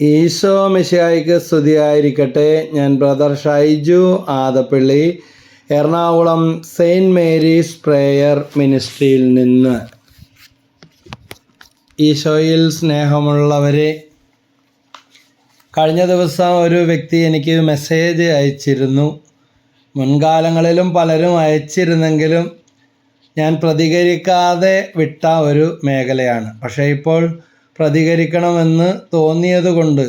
ഈശോ മിശിഹായ്ക്ക് സ്തുതിയായിരിക്കട്ടെ. ഞാൻ brother Shaiju Adappally, Ernakulam Saint Mary's prayer മിനിസ്ട്രിയിൽ നിന്ന്. ഈശോയിൽ സ്നേഹമുള്ളവരെ, കഴിഞ്ഞ ദിവസം ഒരു വ്യക്തി എനിക്ക് മെസ്സേജ് അയച്ചിരുന്നു. മുൻകാലങ്ങളിലും പലരും അയച്ചിരുന്നെങ്കിലും ഞാൻ പ്രതികരിക്കാതെ വിട്ട ഒരു മേഖലയാണ്. പക്ഷേ ഇപ്പോൾ പ്രതികരിക്കണമെന്ന് തോന്നിയതുകൊണ്ട്,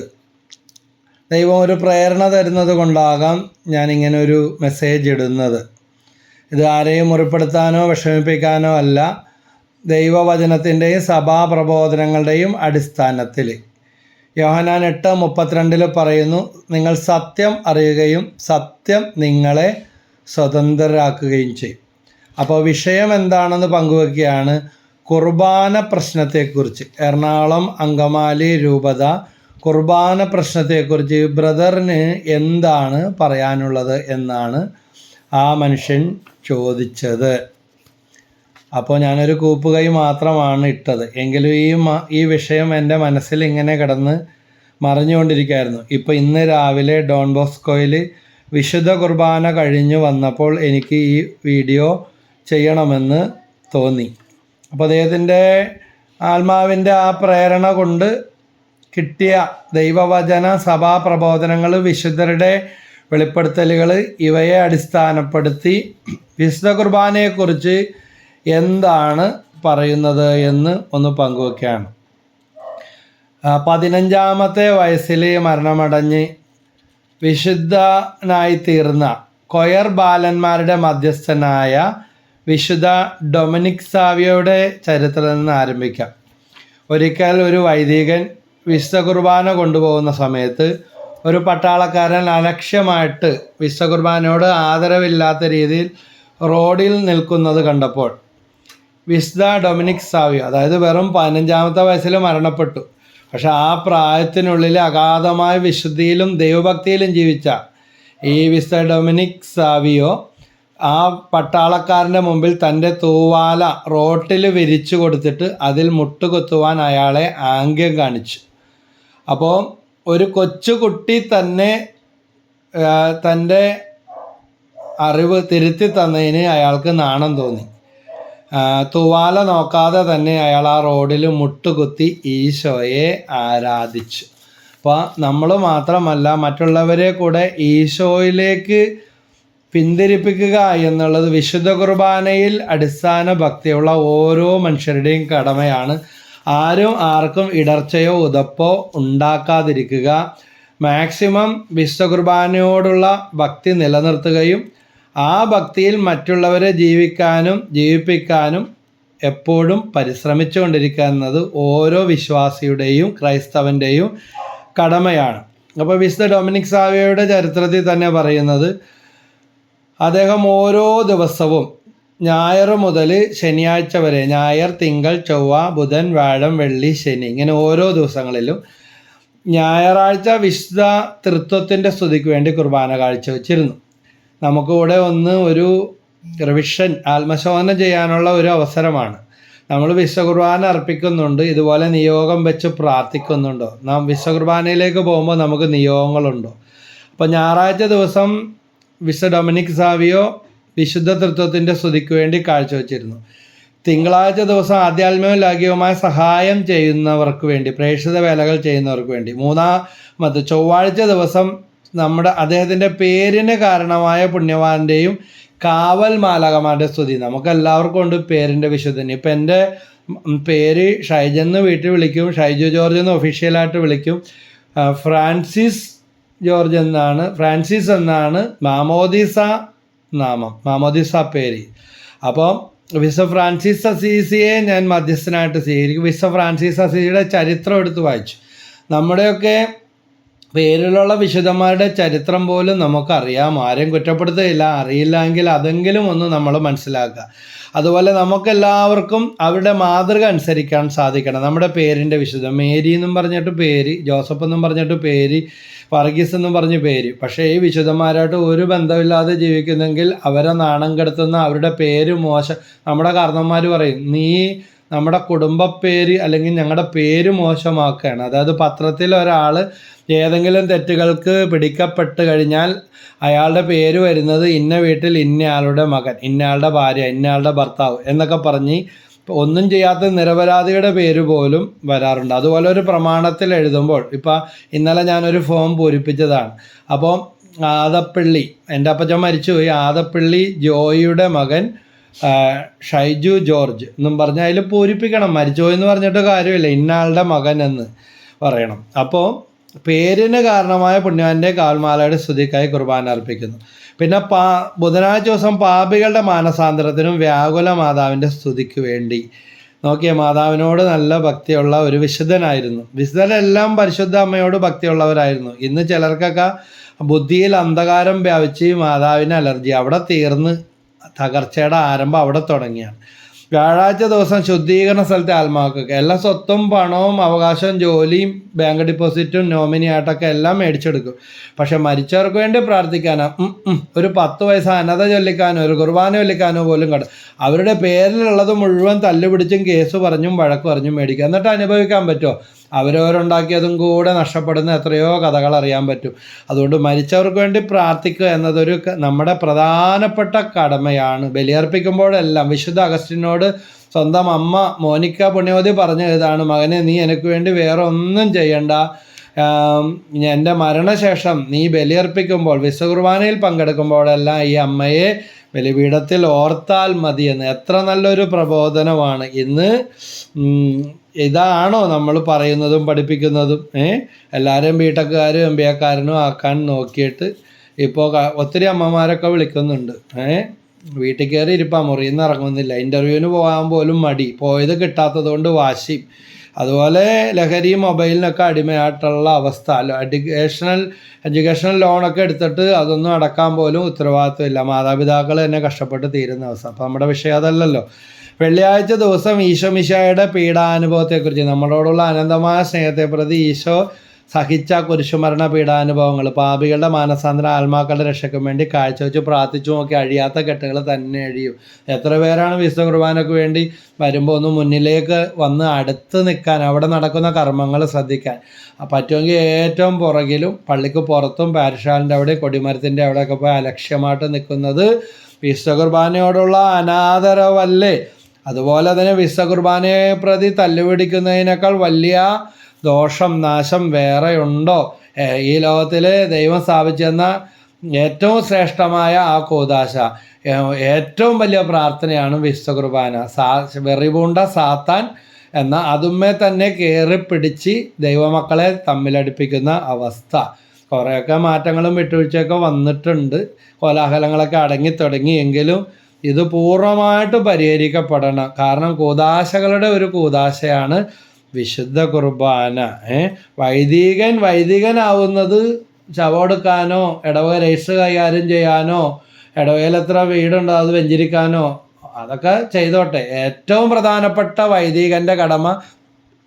ദൈവം ഒരു പ്രേരണ തരുന്നത് കൊണ്ടാകാം ഞാനിങ്ങനെ ഒരു മെസ്സേജ് ഇടുന്നത്. ഇത് ആരെയും മുറിപ്പെടുത്താനോ വിഷമിപ്പിക്കാനോ അല്ല, ദൈവവചനത്തിൻ്റെയും സഭാപ്രബോധനങ്ങളുടെയും അടിസ്ഥാനത്തിൽ. യോഹന്നാൻ 8:32 പറയുന്നു, നിങ്ങൾ സത്യം അറിയുകയും സത്യം നിങ്ങളെ സ്വതന്ത്രരാക്കുകയും ചെയ്യും. അപ്പോൾ വിഷയം എന്താണെന്ന് പങ്കുവയ്ക്കുകയാണ്. കുർബാന പ്രശ്നത്തെക്കുറിച്ച്, എറണാകുളം അങ്കമാലി രൂപത കുർബാന പ്രശ്നത്തെക്കുറിച്ച് ബ്രദറിന് എന്താണ് പറയാനുള്ളത് എന്നാണ് ആ മനുഷ്യൻ ചോദിച്ചത്. അപ്പോൾ ഞാനൊരു കൂപ്പുകൈ മാത്രമാണ് ഇട്ടത്. എങ്കിലും ഈ വിഷയം എൻ്റെ മനസ്സിൽ ഇങ്ങനെ കിടന്ന് മറിഞ്ഞുകൊണ്ടിരിക്കുകയായിരുന്നു. ഇപ്പോൾ ഇന്ന് രാവിലെ ഡോൺ ബോസ്കോയിൽ വിശുദ്ധ കുർബാന കഴിഞ്ഞു വന്നപ്പോൾ എനിക്ക് ഈ വീഡിയോ ചെയ്യണമെന്ന് തോന്നി. അപ്പോൾ അദ്ദേഹത്തിൻ്റെ ആത്മാവിൻ്റെ ആ പ്രേരണ കൊണ്ട് കിട്ടിയ ദൈവവചന സഭാപ്രബോധനങ്ങൾ, വിശുദ്ധരുടെ വെളിപ്പെടുത്തലുകൾ, ഇവയെ അടിസ്ഥാനപ്പെടുത്തി വിശുദ്ധ കുർബാനയെക്കുറിച്ച് എന്താണ് പറയുന്നത് എന്ന് ഒന്ന് പങ്കുവയ്ക്കുകയാണ്. 15-ാമത്തെ വയസ്സിൽ മരണമടഞ്ഞ് വിശുദ്ധനായി തീർന്ന കൊയർ ബാലന്മാരുടെ മധ്യസ്ഥനായ വിശുദ്ധ ഡൊമിനിക് സാവിയോയുടെ ചരിത്രത്തിൽ നിന്ന് ആരംഭിക്കാം. ഒരിക്കൽ ഒരു വൈദികൻ വിശുദ്ധ കുർബാന കൊണ്ടുപോകുന്ന സമയത്ത് ഒരു പട്ടാളക്കാരൻ അലക്ഷ്യമായിട്ട് വിശുദ്ധ കുർബാനയോട് ആദരവില്ലാത്ത രീതിയിൽ റോഡിൽ നിൽക്കുന്നത് കണ്ടപ്പോൾ വിശുദ്ധ ഡൊമിനിക് സാവിയോ, അതായത് വെറും 15-ാമത്തെ വയസ്സിൽ മരണപ്പെട്ടു, പക്ഷെ ആ പ്രായത്തിനുള്ളിൽ അഗാധമായ വിശുദ്ധിയിലും ദൈവഭക്തിയിലും ജീവിച്ച ഈ വിശുദ്ധ ഡൊമിനിക് സാവിയോ ആ പട്ടാളക്കാരൻ്റെ മുമ്പിൽ തൻ്റെ തൂവാല റോട്ടിൽ വിരിച്ചു കൊടുത്തിട്ട് അതിൽ മുട്ടുകുത്തുവാൻ അയാളെ ആംഗ്യം കാണിച്ചു. അപ്പോൾ ഒരു കൊച്ചുകുട്ടി തന്നെ തൻ്റെ അറിവ് തിരുത്തി തന്നതിന് അയാൾക്ക് നാണം തോന്നി. തൂവാല നോക്കാതെ തന്നെ അയാൾ ആ റോഡിൽ മുട്ടുകുത്തി ഈശോയെ ആരാധിച്ചു. അപ്പോൾ നമ്മൾ മാത്രമല്ല, മറ്റുള്ളവരെ കൂടെ ഈശോയിലേക്ക് പിന്തിരിപ്പിക്കുക എന്നുള്ളത് വിശുദ്ധ കുർബാനയിൽ അടിസ്ഥാന ഭക്തിയുള്ള ഓരോ മനുഷ്യരുടെയും കടമയാണ്. ആരും ആർക്കും ഇടർച്ചയോ ഉതപ്പോ ഉണ്ടാക്കാതിരിക്കുക, മാക്സിമം വിശുദ്ധ കുർബാനയോടുള്ള ഭക്തി നിലനിർത്തുകയും ആ ഭക്തിയിൽ മറ്റുള്ളവരെ ജീവിപ്പിക്കാനും എപ്പോഴും പരിശ്രമിച്ചുകൊണ്ടിരിക്കുക എന്നത് ഓരോ വിശ്വാസിയുടെയും ക്രൈസ്തവൻ്റെയും കടമയാണ്. അപ്പോൾ വിശുദ്ധ ഡൊമിനിക് സാവിയോയുടെ ചരിത്രത്തിൽ തന്നെ പറയുന്നത്, അദ്ദേഹം ഓരോ ദിവസവും ഞായർ മുതൽ ശനിയാഴ്ച വരെ, ഞായർ, തിങ്കൾ, ചൊവ്വ, ബുധൻ, വ്യാഴം, വെള്ളി, ശനി, ഇങ്ങനെ ഓരോ ദിവസങ്ങളിലും ഞായറാഴ്ച വിശുദ്ധ തൃത്വത്തിൻ്റെ സ്തുതിക്ക് വേണ്ടി കുർബാന കാഴ്ചവെച്ചിരുന്നു. നമുക്കിവിടെ ഒരു റിവിഷൻ, ആത്മശോധന ചെയ്യാനുള്ള ഒരു അവസരമാണ്. നമ്മൾ വിശുദ്ധ കുർബാന അർപ്പിക്കുന്നുണ്ട്, ഇതുപോലെ നിയോഗം വെച്ച് പ്രാർത്ഥിക്കുന്നുണ്ടോ? നാം വിശുദ്ധ കുർബാനയിലേക്ക് പോകുമ്പോൾ നമുക്ക് നിയോഗങ്ങളുണ്ടോ? അപ്പോൾ ഞായറാഴ്ച ദിവസം വിശുദ്ധ ഡൊമിനിക് സാവിയോ വിശുദ്ധ തൃത്വത്തിൻ്റെ സ്തുതിക്ക് വേണ്ടി കാഴ്ചവെച്ചിരുന്നു. തിങ്കളാഴ്ച ദിവസം ആധ്യാത്മികവും ലൗകികവുമായ സഹായം ചെയ്യുന്നവർക്ക് വേണ്ടി, പ്രേക്ഷിത വേലകൾ ചെയ്യുന്നവർക്ക് വേണ്ടി. മൂന്നാമത് ചൊവ്വാഴ്ച ദിവസം അദ്ദേഹത്തിൻ്റെ പേരിന് കാരണമായ പുണ്യവാന്റെയും കാവൽ മാലാഖമാരുടെ സ്തുതി. നമുക്കെല്ലാവർക്കും ഉണ്ട് പേരിൻ്റെ വിശുദ്ധന്. ഇപ്പം എൻ്റെ പേര് ഷൈജെന്ന് വീട്ടിൽ വിളിക്കും, ഷൈജു ജോർജ് എന്ന് ഒഫീഷ്യലായിട്ട് വിളിക്കും. ഫ്രാൻസിസ് ജോർജ് എന്നാണ്, ഫ്രാൻസിസ് എന്നാണ് മാമോദീസ നാമം, മാമോദീസ പേര്. അപ്പോൾ വിശുദ്ധ ഫ്രാൻസിസ് അസീസിയെ ഞാൻ മധ്യസ്ഥനായിട്ട് സ്വീകരിക്കും. വിശുദ്ധ ഫ്രാൻസിസ് അസീസിയുടെ ചരിത്രം എടുത്ത് വായിച്ചു. നമ്മുടെയൊക്കെ പേരിലുള്ള വിശുദ്ധന്മാരുടെ ചരിത്രം പോലും നമുക്കറിയാം, ആരെയും കുറ്റപ്പെടുത്തുകയില്ല. അറിയില്ല എങ്കിൽ അതെങ്കിലും ഒന്ന് നമ്മൾ മനസ്സിലാക്കുക. അതുപോലെ നമുക്കെല്ലാവർക്കും അവരുടെ മാതൃക അനുസരിക്കാൻ സാധിക്കണം. നമ്മുടെ പേരിൻ്റെ വിശുദ്ധം, മേരി എന്നും പറഞ്ഞിട്ട് പേര്, ജോസഫ് എന്നും പറഞ്ഞിട്ട് പേര്, വർഗീസ് എന്നും പറഞ്ഞ് പേര്. പക്ഷേ ഈ വിശുദ്ധന്മാരായിട്ട് ഒരു ബന്ധമില്ലാതെ ജീവിക്കുന്നെങ്കിൽ അവരെ നാണം കെടുത്തുന്ന, അവരുടെ പേര് മോശം. നമ്മുടെ കാരണന്മാർ പറയും, നീ നമ്മുടെ കുടുംബ പേര് അല്ലെങ്കിൽ ഞങ്ങളുടെ പേര് മോശമാക്കുകയാണ്. അതായത് പത്രത്തിൽ ഒരാൾ ഏതെങ്കിലും തെറ്റുകൾക്ക് പിടിക്കപ്പെട്ട് കഴിഞ്ഞാൽ അയാളുടെ പേര് വരുന്നത് ഇന്ന വീട്ടിൽ ഇന്നയാളുടെ മകൻ, ഇന്നയാളുടെ ഭാര്യ, ഇന്നയാളുടെ ഭർത്താവ് എന്നൊക്കെ പറഞ്ഞ് ഒന്നും ചെയ്യാത്ത നിരപരാധിയുടെ പേര് പോലും വരാറുണ്ട്. അതുപോലെ ഒരു പ്രമാണത്തിൽ എഴുതുമ്പോൾ ഇപ്പം ഇന്നലെ ഞാനൊരു ഫോം പൂരിപ്പിച്ചതാണ്. അപ്പോൾ ആദപ്പള്ളി, എൻ്റെ അപ്പച്ചൻ മരിച്ചുപോയി, ആദപ്പള്ളി ജോയിയുടെ മകൻ ഷൈജു ജോർജ് എന്നും പറഞ്ഞാൽ അതിൽ പൂരിപ്പിക്കണം. മരിച്ചുപോയി എന്ന് പറഞ്ഞിട്ട് കാര്യമില്ല, ഇന്നയാളുടെ മകൻ എന്ന് പറയണം. അപ്പോൾ പേരിന് കാരണമായ പുണ്യവാൻ്റെ കാൽമാലയുടെ സ്തുതിക്കായി കുർബാന അർപ്പിക്കുന്നു. പിന്നെ ബുധനാഴ്ച ദിവസം പാപികളുടെ മാനസാന്തരത്തിനും വ്യാകുല മാതാവിൻ്റെ സ്തുതിക്ക് വേണ്ടി. നോക്കിയ മാതാവിനോട് നല്ല ഭക്തിയുള്ള ഒരു വിശുദ്ധനായിരുന്നു. വിശുദ്ധരെല്ലാം പരിശുദ്ധ അമ്മയോട് ഭക്തിയുള്ളവരായിരുന്നു. ഇന്ന് ചിലർക്കൊക്കെ ബുദ്ധിയിൽ അന്ധകാരം വ്യാപിച്ച് മാതാവിന് അലർജി, അവിടെ തീർന്ന് തകർച്ചയുടെ ആരംഭം അവിടെ തുടങ്ങിയാണ്. വ്യാഴാഴ്ച ദിവസം ശുദ്ധീകരണ സ്ഥലത്തെ ആത്മാക്കൾക്ക് എല്ലാ സ്വത്തും പണവും അവകാശവും ജോലിയും ബാങ്ക് ഡിപ്പോസിറ്റും നോമിനിയായിട്ടൊക്കെ എല്ലാം മേടിച്ചെടുക്കും. പക്ഷെ മരിച്ചവർക്ക് വേണ്ടി പ്രാർത്ഥിക്കാനോ ഒരു 10 വയസ്സ് അനത ചൊല്ലിക്കാനോ ഒരു കുർബാന ചൊല്ലിക്കാനോ പോലും അവരുടെ പേരിലുള്ളത് മുഴുവൻ തല്ലുപിടിച്ചും കേസ് പറഞ്ഞും വഴക്ക് പറഞ്ഞും മേടിക്കുക. എന്നിട്ട് അനുഭവിക്കാൻ പറ്റുമോ? അവരവരുണ്ടാക്കിയതും കൂടെ നഷ്ടപ്പെടുന്ന എത്രയോ കഥകൾ അറിയാൻ പറ്റും. അതുകൊണ്ട് മരിച്ചവർക്ക് വേണ്ടി പ്രാർത്ഥിക്കുക എന്നതൊരു നമ്മുടെ പ്രധാനപ്പെട്ട കടമയാണ്. ബലിയർപ്പിക്കുമ്പോഴെല്ലാം വിശുദ്ധ അഗസ്റ്റിനോട് സ്വന്തം അമ്മ മോനിക്ക പുണ്യവതി പറഞ്ഞ ഇതാണ്: മകനെ, നീ എനിക്ക് വേണ്ടി വേറെ ഒന്നും ചെയ്യണ്ട. എൻ്റെ മരണശേഷം നീ ബലിയർപ്പിക്കുമ്പോൾ വിശ്വകുർബാനയിൽ പങ്കെടുക്കുമ്പോഴെല്ലാം ഈ അമ്മയെ ബലിപീഠത്തിൽ ഓർത്താൽ മതിയെന്ന്. എത്ര നല്ലൊരു പ്രബോധനമാണ്. ഇന്ന് ഇതാണോ നമ്മൾ പറയുന്നതും പഠിപ്പിക്കുന്നതും? എല്ലാവരും ബിടെക്കുകാരും MBAക്കാരനും ആക്കാൻ നോക്കിയിട്ട് ഇപ്പോൾ ഒത്തിരി അമ്മമാരൊക്കെ വിളിക്കുന്നുണ്ട്. വീട്ടിൽ കയറി ഇരിപ്പാ, മുറിയിൽ നിന്ന് ഇറങ്ങുന്നില്ല, ഇൻ്റർവ്യൂവിന് പോകാൻ പോലും മടി, പോയത് കിട്ടാത്തത് കൊണ്ട് വാശി. അതുപോലെ ലഹരി മൊബൈലിനൊക്കെ അടിമയായിട്ടുള്ള അവസ്ഥ. എഡ്യൂക്കേഷണൽ ലോണൊക്കെ എടുത്തിട്ട് അതൊന്നും അടക്കാൻ പോലും ഉത്തരവാദിത്വമില്ല. മാതാപിതാക്കൾ തന്നെ കഷ്ടപ്പെട്ട് തീരുന്ന അവസ്ഥ. അപ്പോൾ നമ്മുടെ വിഷയം അതല്ലല്ലോ. വെള്ളിയാഴ്ച ദിവസം ഈശോ മിശിഹായുടെ പീഡാനുഭവത്തെക്കുറിച്ച്, നമ്മളോടുള്ള അനന്തമായ സ്നേഹത്തെ പ്രതി ഈശോ സഹിച്ച കുരിശുമരണ പീഡാനുഭവങ്ങൾ, പാപികളുടെ മാനസാന്തര ആത്മാക്കളുടെ രക്ഷയ്ക്കും വേണ്ടി കാഴ്ചവെച്ച് പ്രാർത്ഥിച്ചു നോക്കി അഴിയാത്ത കെട്ടുകൾ തന്നെ അഴിയും. എത്ര പേരാണ് വിശുദ്ധ കുർബാനയ്ക്ക് വേണ്ടി വരുമ്പോൾ ഒന്ന് മുന്നിലേക്ക് വന്ന് അടുത്ത് നിൽക്കാൻ, അവിടെ നടക്കുന്ന കർമ്മങ്ങൾ ശ്രദ്ധിക്കാൻ പറ്റുമെങ്കിൽ ഏറ്റവും പുറകിലും പള്ളിക്ക് പുറത്തും പാരിഷാലിൻ്റെ അവിടെ കൊടിമരത്തിൻ്റെ അവിടെയൊക്കെ പോയി അലക്ഷ്യമായിട്ട് നിൽക്കുന്നത് വിശുദ്ധ കുർബാനയോടുള്ള അനാദരവല്ലേ? അതുപോലെ തന്നെ വിശുദ്ധ കുർബാനയെ പ്രതി തല്ലുപിടിക്കുന്നതിനേക്കാൾ വലിയ ദോഷം, നാശം വേറെ ഉണ്ടോ? ഈ ലോകത്തിൽ ദൈവം സ്ഥാപിച്ചെന്ന ഏറ്റവും ശ്രേഷ്ഠമായ ആ കൂദാശ, ഏറ്റവും വലിയ പ്രാർത്ഥനയാണ് വിശുദ്ധ കുർബാന. വെറിപൂണ്ട സാത്താൻ എന്ന അതുമ്മേ തന്നെ കയറിപ്പിടിച്ച് ദൈവമക്കളെ തമ്മിലടിപ്പിക്കുന്ന അവസ്ഥ. കുറേയൊക്കെ മാറ്റങ്ങളും വിട്ടുവീഴ്ചയൊക്കെ വന്നിട്ടുണ്ട്, കോലാഹലങ്ങളൊക്കെ അടങ്ങിത്തുടങ്ങി. എങ്കിലും ഇത് പൂർണ്ണമായിട്ട് പരിഹരിക്കപ്പെടണം. കാരണം കൂദാശകളുടെ ഒരു കൂദാശയാണ് വിശുദ്ധ കുർബാന. വൈദികനാവുന്നത് ശവമെടുക്കാനോ ഇടവക രജിസ്റ്റർ കൈകാര്യം ചെയ്യാനോ ഇടവകയിൽ എത്ര വീടുണ്ടോ അത് വെഞ്ചരിക്കാനോ അതൊക്കെ ചെയ്തോട്ടെ. ഏറ്റവും പ്രധാനപ്പെട്ട വൈദികൻ്റെ കടമ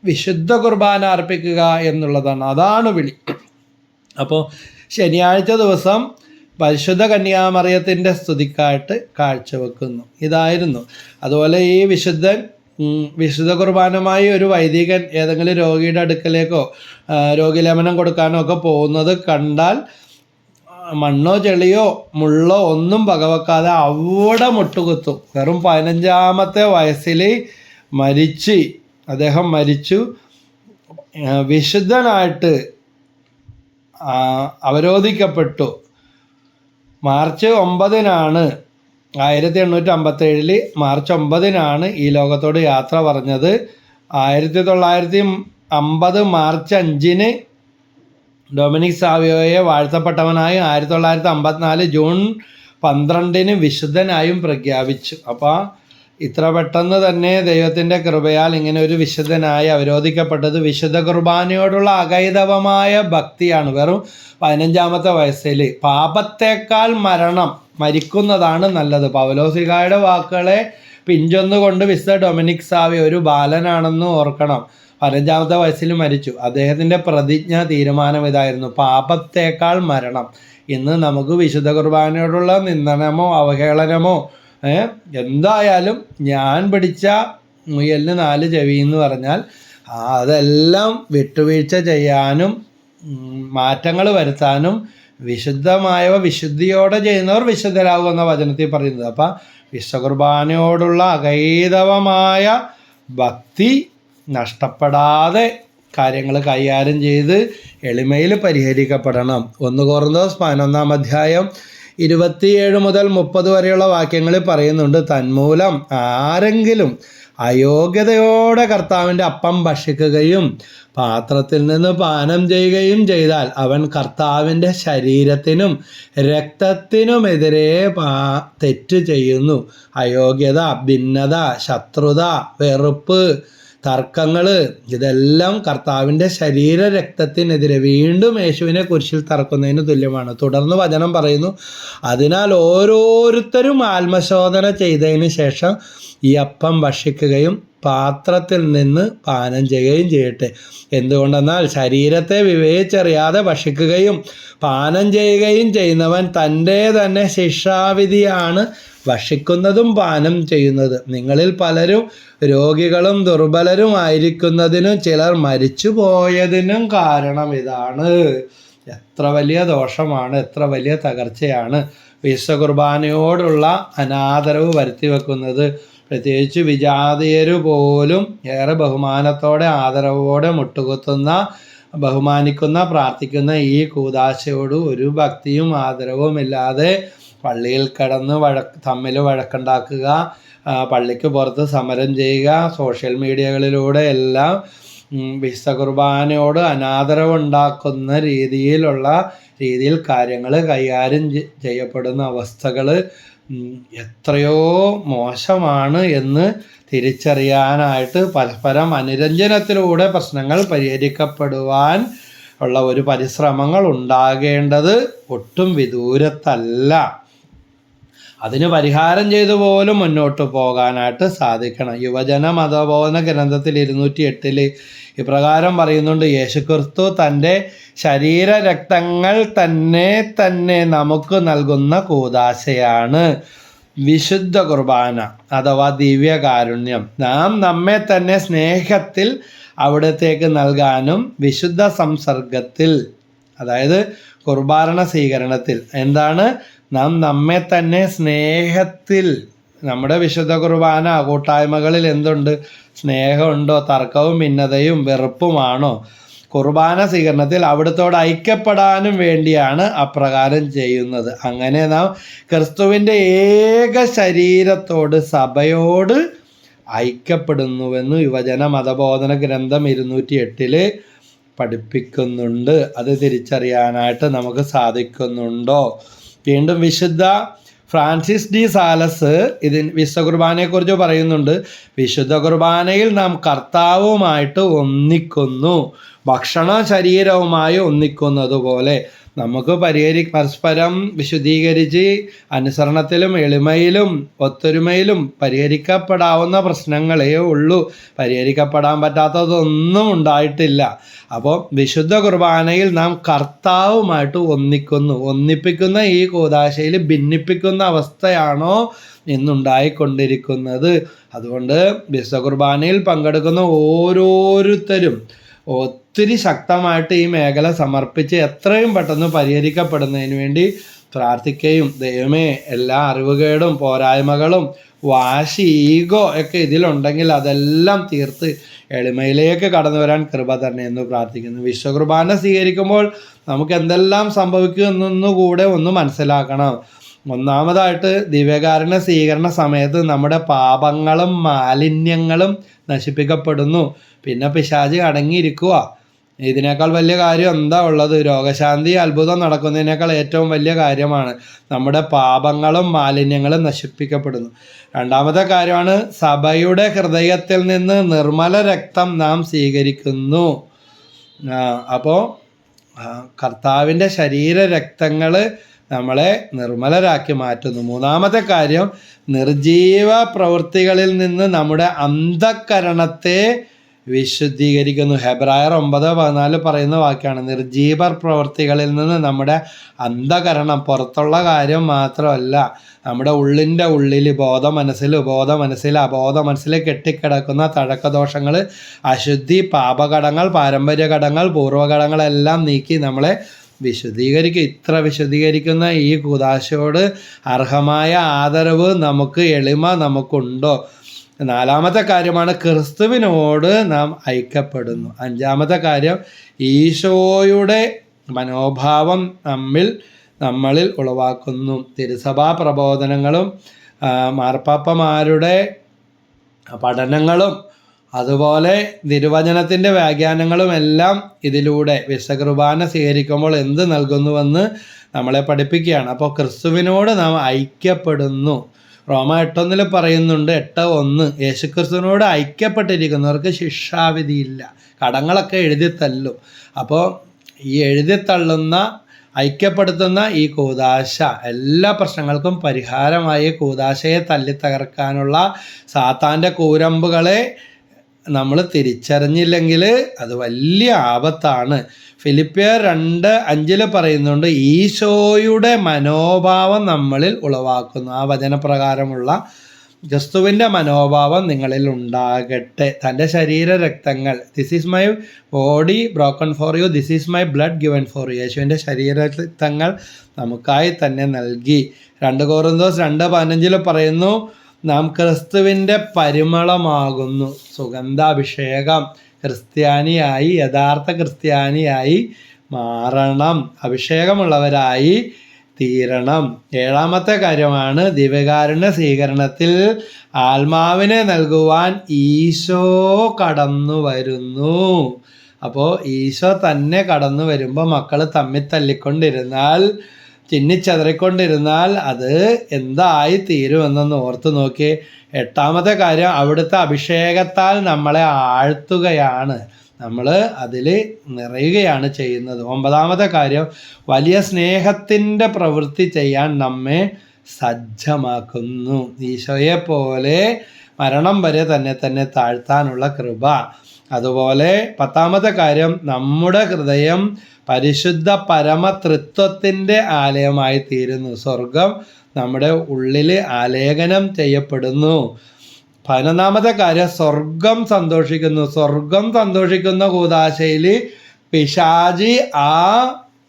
വിശുദ്ധ കുർബാന അർപ്പിക്കുക എന്നുള്ളതാണ്. അതാണ് വിളി. അപ്പോൾ ശനിയാഴ്ച ദിവസം പരിശുദ്ധ കന്യാമറിയത്തിൻ്റെ സ്തുതിക്കായിട്ട് കാഴ്ചവെക്കുന്നു. ഇതായിരുന്നു. അതുപോലെ ഈ വിശുദ്ധ കുർബാനമായി ഒരു വൈദികൻ ഏതെങ്കിലും രോഗിയുടെ അടുക്കലേക്കോ രോഗിലേപനം കൊടുക്കാനോ ഒക്കെ പോകുന്നത് കണ്ടാൽ മണ്ണോ ചെളിയോ മുള്ളോ ഒന്നും വകവെക്കാതെ അവിടെ മുട്ടുകുത്തും. വെറും 15-ാമത്തെ വയസ്സിൽ അദ്ദേഹം മരിച്ചു. വിശുദ്ധനായിട്ട് അവരോധിക്കപ്പെട്ടു. മാർച്ച് 9-നാണ് 1857 മാർച്ച് 9-നാണ് ഈ ലോകത്തോട് യാത്ര പറഞ്ഞത്. 1950 മാർച്ച് 5-ന് ഡൊമിനിക് സാവിയോയെ വാഴ്ത്തപ്പെട്ടവനായി 1954 ജൂൺ 12-ന് വിശുദ്ധനായും പ്രഖ്യാപിച്ചു. അപ്പോൾ ഇത്ര പെട്ടെന്ന് തന്നെ ദൈവത്തിൻ്റെ കൃപയാൽ ഇങ്ങനെ ഒരു വിശുദ്ധനായി അവരോധിക്കപ്പെട്ടത് വിശുദ്ധ കുർബാനയോടുള്ള അകൈതവമായ ഭക്തിയാണ്. വെറും 15-ാമത്തെ വയസ്സിൽ പാപത്തേക്കാൾ മരിക്കുന്നതാണ് നല്ലത്. പൗലോസികായുടെ വാക്കുകളെ പിഞ്ചൊന്നുകൊണ്ട് വിശുദ്ധ ഡൊമിനിക് സാവിയോ ഒരു ബാലനാണെന്ന് ഓർക്കണം. 15-ാമത്തെ വയസ്സിൽ മരിച്ചു. അദ്ദേഹത്തിൻ്റെ പ്രതിജ്ഞ തീരുമാനം ഇതായിരുന്നു: പാപത്തേക്കാൾ മരണം. ഇന്ന് നമുക്ക് വിശുദ്ധ കുർബാനയോടുള്ള നിന്ദനമോ അവഹേളനമോ എന്തായാലും ഞാൻ പിടിച്ച മുയലിന് 4 ചെവി എന്ന് പറഞ്ഞാൽ അതെല്ലാം വിട്ടുവീഴ്ച ചെയ്യാനും മാറ്റങ്ങൾ വരുത്താനും വിശുദ്ധമായവ വിശുദ്ധിയോടെ ചെയ്യുന്നവർ വിശുദ്ധരാകും എന്ന വചനത്തിൽ പറയുന്നത്. അപ്പം വിശ്വകുർബാനയോടുള്ള അഗൈതവമായ ഭക്തി നഷ്ടപ്പെടാതെ കാര്യങ്ങൾ കൈകാര്യം ചെയ്ത് എളിമയിൽ പരിഹരിക്കപ്പെടണം. 1 കൊറിന്തോസ് 11-ാം അധ്യായം 27 മുതൽ 30 വരെയുള്ള വാക്യങ്ങളിൽ പറയുന്നുണ്ട്, തന്മൂലം ആരെങ്കിലും അയോഗ്യതയോടെ കർത്താവിൻ്റെ അപ്പം ഭക്ഷിക്കുകയും പാത്രത്തിൽ നിന്ന് പാനം ചെയ്യുകയും ചെയ്താൽ അവൻ കർത്താവിൻ്റെ ശരീരത്തിനും രക്തത്തിനുമെതിരെ തെറ്റ് ചെയ്യുന്നു. അയോഗ്യത, ഭിന്നത, ശത്രുത, വെറുപ്പ്, തർക്കങ്ങൾ ഇതെല്ലാം കർത്താവിൻ്റെ ശരീര രക്തത്തിനെതിരെ വീണ്ടും യേശുവിനെ കുരിശിൽ തറക്കുന്നതിന് തുല്യമാണ്. തുടർന്ന് വചനം പറയുന്നു, അതിനാൽ ഓരോരുത്തരും ആത്മശോധന ചെയ്തതിന് ശേഷം ഈ അപ്പം ഭക്ഷിക്കുകയും പാത്രത്തിൽ നിന്ന് പാനം ചെയ്യുകയും ചെയ്യട്ടെ. എന്തുകൊണ്ടെന്നാൽ ശരീരത്തെ വിവേചിച്ചറിയാതെ ഭക്ഷിക്കുകയും പാനം ചെയ്യുകയും ചെയ്യുന്നവൻ തൻ്റെ തന്നെ ശിക്ഷാവിധിയാണ് ഭക്ഷിക്കുന്നതും പാനം ചെയ്യുന്നത്. നിങ്ങളിൽ പലരും രോഗികളും ദുർബലരും ആയിരിക്കുന്നതിനും ചിലർ മരിച്ചു പോയതിനും കാരണം ഇതാണ്. എത്ര വലിയ ദോഷമാണ്, എത്ര വലിയ തകർച്ചയാണ് വിശുദ്ധ കുർബാനയോടുള്ള അനാദരവ് വരുത്തി വെക്കുന്നത്. പ്രത്യേകിച്ച് വിജാതീയര് പോലും ഏറെ ബഹുമാനത്തോടെ ആദരവോടെ മുട്ടുകുത്തുന്ന, ബഹുമാനിക്കുന്ന, പ്രാർത്ഥിക്കുന്ന ഈ കൂദാശയോട് ഒരു ഭക്തിയും ആദരവും ഇല്ലാതെ പള്ളിയിൽ കിടന്ന് തമ്മിൽ വഴക്കുണ്ടാക്കുക, പള്ളിക്ക് പുറത്ത് സമരം ചെയ്യുക, സോഷ്യൽ മീഡിയകളിലൂടെ എല്ലാം വിശുദ്ധ കുർബാനയോട് അനാദരവുണ്ടാക്കുന്ന രീതിയിൽ കാര്യങ്ങൾ കൈകാര്യം ചെയ്യപ്പെടുന്ന അവസ്ഥകൾ എത്രയോ മോശമാണ് എന്ന് തിരിച്ചറിയാനായിട്ട് പരസ്പരം അനുരഞ്ജനത്തിലൂടെ പ്രശ്നങ്ങൾ പരിഹരിക്കപ്പെടുവാൻ ഉള്ള ഒരു പരിശ്രമങ്ങൾ ഉണ്ടാകേണ്ടത് ഒട്ടും വിദൂരത്തല്ല. അതിന് പരിഹാരം ചെയ്തു പോലും മുന്നോട്ട് പോകാനായിട്ട് സാധിക്കണം. യുവജന മതബോധന ഗ്രന്ഥത്തിൽ 208 ഇപ്രകാരം പറയുന്നുണ്ട്, യേശുക്രിസ്തു തൻ്റെ ശരീര രക്തങ്ങൾ തന്നെ നമുക്ക് നൽകുന്ന കൂദാശയാണ് വിശുദ്ധ കുർബാന അഥവാ ദിവ്യകാരുണ്യം. നാം നമ്മെ തന്നെ സ്നേഹത്തിൽ അവിടത്തേക്ക് നൽകാനും വിശുദ്ധ സംസർഗത്തിൽ, അതായത് കുർബാന സ്വീകരണത്തിൽ എന്താണ്, നാം നമ്മെ തന്നെ സ്നേഹത്തിൽ, നമ്മുടെ വിശുദ്ധ കുർബാന കൂട്ടായ്മകളിൽ എന്തുണ്ട്? സ്നേഹമുണ്ടോ? തർക്കവും ഭിന്നതയും വെറുപ്പുമാണോ? കുർബാന സ്വീകരണത്തിൽ അവിടുത്തോട് ഐക്യപ്പെടാനും വേണ്ടിയാണ് അപ്രകാരം ചെയ്യുന്നത്. അങ്ങനെ നാം ക്രിസ്തുവിൻ്റെ ഏക ശരീരത്തോട്, സഭയോട് ഐക്യപ്പെടുന്നുവെന്ന് യുവജന മതബോധന ഗ്രന്ഥം 208 പഠിപ്പിക്കുന്നുണ്ട്. അത് തിരിച്ചറിയാനായിട്ട് നമുക്ക് സാധിക്കുന്നുണ്ടോ? വീണ്ടും വിശുദ്ധ ഫ്രാൻസിസ് ഡി സാലസ് വിശുദ്ധ കുർബാനയെക്കുറിച്ച് പറയുന്നുണ്ട്, വിശുദ്ധ കുർബാനയിൽ നാം കർത്താവുമായിട്ട് ഒന്നിക്കുന്നു, ഭക്ഷണ ശരീരവുമായി ഒന്നിക്കുന്നത് പോലെ നമുക്ക് പരസ്പരം വിശുദ്ധീകരിച്ച് അനുസരണത്തിലും എളിമയിലും ഒത്തൊരുമയിലും പരിഹരിക്കപ്പെടാവുന്ന പ്രശ്നങ്ങളേ ഉള്ളൂ. പരിഹരിക്കപ്പെടാൻ പറ്റാത്തതൊന്നും ഉണ്ടായിട്ടില്ല. അപ്പോൾ വിശുദ്ധ കുർബാനയിൽ നാം കർത്താവുമായിട്ട് ഒന്നിക്കുന്നു. ഒന്നിപ്പിക്കുന്ന ഈ കൂദാശയിൽ ഭിന്നിപ്പിക്കുന്ന അവസ്ഥയാണോ ഇന്നുണ്ടായിക്കൊണ്ടിരിക്കുന്നത്? അതുകൊണ്ട് വിശുദ്ധ കുർബാനയിൽ പങ്കെടുക്കുന്ന ഓരോരുത്തരും ഒത്തിരി ശക്തമായിട്ട് ഈ മേഖല സമർപ്പിച്ച് എത്രയും പെട്ടെന്ന് പരിഹരിക്കപ്പെടുന്നതിന് വേണ്ടി പ്രാർത്ഥിക്കുകയും, ദൈവമേ എല്ലാ അറിവുകേടും പോരായ്മകളും വാശി, ഈഗോ ഒക്കെ ഇതിലുണ്ടെങ്കിൽ അതെല്ലാം തീർത്ത് എളിമയിലേക്ക് കടന്നു വരാൻ കൃപ തന്നെ എന്ന് പ്രാർത്ഥിക്കുന്നു. വിശ്വകുർബാന സ്വീകരിക്കുമ്പോൾ നമുക്ക് എന്തെല്ലാം സംഭവിക്കുമെന്നൊന്നുകൂടെ ഒന്ന് മനസ്സിലാക്കണം. ഒന്നാമതായിട്ട് ദിവ്യകാരുണ്യ സ്വീകരണ സമയത്ത് നമ്മുടെ പാപങ്ങളും മാലിന്യങ്ങളും നശിപ്പിക്കപ്പെടുന്നു. പിന്നെ പിശാച് അടങ്ങിയിരിക്കുക. ഇതിനേക്കാൾ വലിയ കാര്യം എന്താ ഉള്ളത്? രോഗശാന്തി അത്ഭുതം നടക്കുന്നതിനേക്കാൾ ഏറ്റവും വലിയ കാര്യമാണ്. നമ്മുടെ പാപങ്ങളും മാലിന്യങ്ങളും നശിപ്പിക്കപ്പെടുന്നു. രണ്ടാമത്തെ കാര്യമാണ്, സഭയുടെ ഹൃദയത്തിൽ നിന്ന് നിർമ്മല രക്തം നാം സ്വീകരിക്കുന്നു. അപ്പോൾ കർത്താവിൻ്റെ ശരീര രക്തങ്ങൾ നമ്മളെ നിർമ്മലരാക്കി മാറ്റുന്നു. മൂന്നാമത്തെ കാര്യം, നിർജീവ പ്രവൃത്തികളിൽ നിന്ന് നമ്മുടെ അന്ധകരണത്തെ വിശുദ്ധീകരിക്കുന്നു. ഹെബ്രായർ 9:14 പറയുന്ന വാക്യാണ്, നിർജീവ പ്രവൃത്തികളിൽ നിന്ന് നമ്മുടെ അന്ധകരണം, പുറത്തുള്ള കാര്യം മാത്രമല്ല, നമ്മുടെ ഉള്ളിൻ്റെ ഉള്ളിൽ ബോധ മനസ്സിൽ അബോധ മനസ്സിൽ കെട്ടിക്കിടക്കുന്ന തഴക്കദോഷങ്ങൾ, അശുദ്ധി, പാപകടങ്ങൾ, പാരമ്പര്യ കടങ്ങൾ, പൂർവ്വകടങ്ങളെല്ലാം നീക്കി നമ്മളെ വിശുദ്ധീകരിക്കും. ഇത്ര വിശുദ്ധീകരിക്കുന്ന ഈ കൂദാശയോട് അർഹമായ ആദരവ് നമുക്ക്, എളിമ നമുക്കുണ്ടോ? 4-മത്തെ കാര്യമാണ് ക്രിസ്തുവിനോട് നാം ഐക്യപ്പെടുന്നു. 5-മത്തെ കാര്യം ഈശോയുടെ മനോഭാവം നമ്മളിൽ ഉളവാക്കുന്നു. തിരുസഭാ പ്രബോധനങ്ങളും മാർപ്പാപ്പമാരുടെ പഠനങ്ങളും അതുപോലെ തിരുവചനത്തിൻ്റെ വ്യാഖ്യാനങ്ങളും എല്ലാം ഇതിലൂടെ വിശുദ്ധ കുർബാന സ്വീകരിക്കുമ്പോൾ എന്ത് നൽകുന്നുവെന്ന് നമ്മളെ പഠിപ്പിക്കുകയാണ്. അപ്പോൾ ക്രിസ്തുവിനോട് നാം ഐക്യപ്പെടുന്നു. റോമ 8:1 പറയുന്നുണ്ട്, 8:1, യേശുക്രിസ്തുവിനോട് ഐക്യപ്പെട്ടിരിക്കുന്നവർക്ക് ശിക്ഷാവിധിയില്ല, കടങ്ങളൊക്കെ എഴുതിത്തല്ലും. അപ്പോൾ ഈ എഴുതിത്തള്ളുന്ന, ഐക്യപ്പെടുത്തുന്ന ഈ കൂദാശ എല്ലാ പ്രശ്നങ്ങൾക്കും പരിഹാരമായി കൂദാശയെ തല്ലിത്തകർക്കാനുള്ള സാത്താൻ്റെ കൂരമ്പുകളെ നമ്മൾ തിരിച്ചറിഞ്ഞില്ലെങ്കിൽ അത് വലിയ ആപത്താണ്. ഫിലിപ്പിയർ 2:5 പറയുന്നുണ്ട്, ഈശോയുടെ മനോഭാവം നമ്മളിൽ ഉളവാക്കുന്നു. ആ വചനപ്രകാരമുള്ള ക്രിസ്തുവിൻ്റെ മനോഭാവം നിങ്ങളിൽ ഉണ്ടാകട്ടെ. തൻ്റെ ശരീരരക്തങ്ങൾ, this is my body broken for you, this is my blood given for you, യേശുവിൻ്റെ ശരീരരക്തങ്ങൾ നമുക്കായി തന്നെ നൽകി. 2 കൊറിന്തോസ് 2:15 പറയുന്നു, നാം ക്രിസ്തുവിൻ്റെ പരിമളമാകുന്നു. സുഗന്ധാഭിഷേകം, ക്രിസ്ത്യാനിയായി, യഥാർത്ഥ ക്രിസ്ത്യാനിയായി മാറണം, അഭിഷേകമുള്ളവരായി തീരണം. 7-മത്തെ കാര്യമാണ് ദിവ്യകാരുണ്യ സ്വീകരണത്തിൽ ആത്മാവിനെ നൽകുവാൻ ഈശോ കടന്നു വരുന്നു. അപ്പോൾ ഈശോ തന്നെ കടന്നു വരുമ്പോൾ മക്കൾ തമ്മിൽ തല്ലിക്കൊണ്ടിരുന്നാൽ, ചിന്നിച്ചതറിക്കൊണ്ടിരുന്നാൽ അത് എന്തായി തീരുമെന്നൊന്ന് ഓർത്ത് നോക്കി. 8-മത്തെ കാര്യം അവിടുത്തെ അഭിഷേകത്താൽ നമ്മളെ ആഴ്ത്തുകയാണ്, നമ്മൾ അതിൽ നിറയുകയാണ് ചെയ്യുന്നത്. 9-മത്തെ കാര്യം വലിയ സ്നേഹത്തിൻ്റെ പ്രവൃത്തി ചെയ്യാൻ നമ്മെ സജ്ജമാക്കുന്നു. ഈശോയെ പോലെ മരണം വരെ തന്നെ താഴ്ത്താനുള്ള കൃപ. അതുപോലെ 10-മത്തെ കാര്യം നമ്മുടെ ഹൃദയം പരിശുദ്ധ പരമതൃത്വത്തിൻ്റെ ആലയമായി തീരുന്നു. സ്വർഗം നമ്മുടെ ഉള്ളിൽ ആലേഖനം ചെയ്യപ്പെടുന്നു. 11-മത്തെ കാര്യം സ്വർഗം സന്തോഷിക്കുന്നു. സ്വർഗം സന്തോഷിക്കുന്ന കൂദാശയിൽ പിശാചി ആ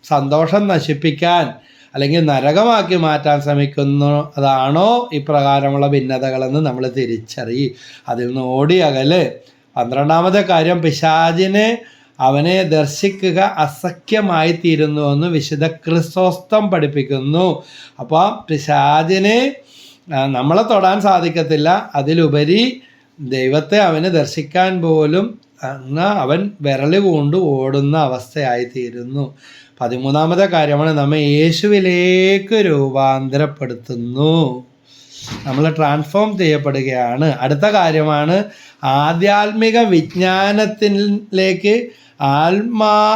സന്തോഷം നശിപ്പിക്കാൻ അല്ലെങ്കിൽ നരകമാക്കി മാറ്റാൻ ശ്രമിക്കുന്നു. അതാണോ ഇപ്രകാരമുള്ള ഭിന്നതകളെന്ന് നമ്മൾ തിരിച്ചറിയും, അതിൽ നിന്ന് ഓടി അകല്. 12-മത്തെ കാര്യം പിശാചിനെ, അവനെ ദർശിക്കുക അസഖ്യമായി തീരുന്നുവെന്ന് വിശുദ്ധ ക്രിസ്തോസ്തം പഠിപ്പിക്കുന്നു. അപ്പോൾ പിശാചിനെ നമ്മളെ തൊടാൻ സാധിക്കത്തില്ല, അതിലുപരി ദൈവത്തെ അവന് ദർശിക്കാൻ പോലും അവൻ വിരൽ കൊണ്ട് ഓടുന്ന അവസ്ഥയായി തീരുന്നു. 13-മത്തെ കാര്യമാണ് നമ്മെ യേശുവിലേക്ക് രൂപാന്തരപ്പെടുത്തുന്നു, നമ്മൾ ട്രാൻസ്ഫോം ചെയ്യപ്പെടുകയാണ്. അടുത്ത കാര്യമാണ് ആധ്യാത്മിക വിജ്ഞാനത്തിലേക്ക്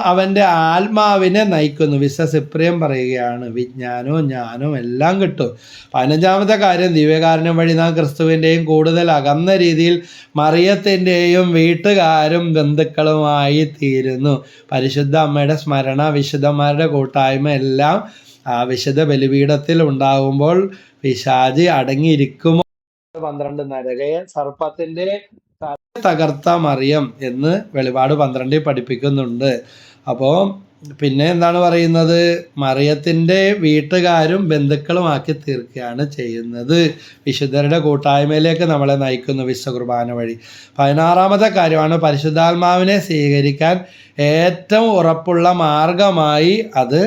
അവൻ്റെ ആത്മാവിനെ നയിക്കുന്നു. വിശുദ്ധ സിപ്രിയൻ പറയുകയാണ്, വിജ്ഞാനവും ജ്ഞാനവും എല്ലാം കിട്ടും. 15-മത്തെ കാര്യം ദിവ്യകാരുണ്യം വഴി നാം ക്രിസ്തുവിൻ്റെയും കൂടുതൽ അകന്ന രീതിയിൽ മറിയത്തിൻ്റെയും വീട്ടുകാരും ബന്ധുക്കളുമായി തീരുന്നു. പരിശുദ്ധ അമ്മയുടെ സ്മരണ, വിശുദ്ധന്മാരുടെ കൂട്ടായ്മ എല്ലാം ആ വിശുദ്ധ ബലിപീഠത്തിൽ ഉണ്ടാകുമ്പോൾ പിശാചി അടങ്ങിയിരിക്കുമോ? 12 നരകയെ സർപ്പത്തിൻ്റെ തകർത്ത മറിയം എന്ന് വെളിപാട് 12 പഠിപ്പിക്കുന്നുണ്ട്. അപ്പോൾ പിന്നെ എന്താണ് പറയുന്നത്? മറിയത്തിൻ്റെ വീട്ടുകാരും ബന്ധുക്കളുമാക്കി തീർക്കുകയാണ് ചെയ്യുന്നത്. വിശുദ്ധരുടെ കൂട്ടായ്മയിലേക്ക് നമ്മളെ നയിക്കുന്നു വിശുദ്ധ കുർബാന വഴി. 16-മത്തെ കാര്യമാണ് പരിശുദ്ധാത്മാവിനെ സ്വീകരിക്കാൻ ഏറ്റവും ഉറപ്പുള്ള മാർഗമായി അത്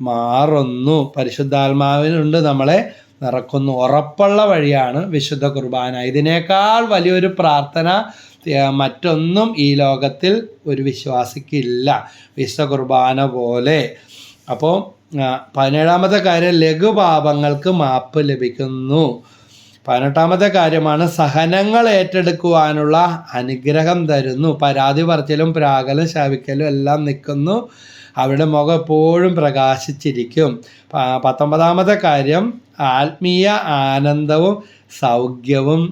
മാറുന്നു. പരിശുദ്ധാത്മാവിനുണ്ട് നമ്മളെ നിറക്കുന്നു. ഉറപ്പുള്ള വഴിയാണ് വിശുദ്ധ കുർബാന. ഇതിനേക്കാൾ വലിയൊരു പ്രാർത്ഥന മറ്റൊന്നും ഈ ലോകത്തിൽ ഒരു വിശ്വാസിക്കില്ല വിശുദ്ധ കുർബാന പോലെ. അപ്പോൾ 17-മത്തെ കാര്യം ലഘുപാപങ്ങൾക്ക് മാപ്പ് ലഭിക്കുന്നു. 18-മത്തെ കാര്യമാണ് സഹനങ്ങൾ ഏറ്റെടുക്കുവാനുള്ള അനുഗ്രഹം തരുന്നു. പരാതി പറച്ചിലും പ്രാകലും ശാപിക്കലും എല്ലാം നിൽക്കുന്നു, അവരുടെ മുഖം എപ്പോഴും പ്രകാശിച്ചിരിക്കും. 19-മത്തെ കാര്യം ആത്മീയ ആനന്ദവും സൗഖ്യവും.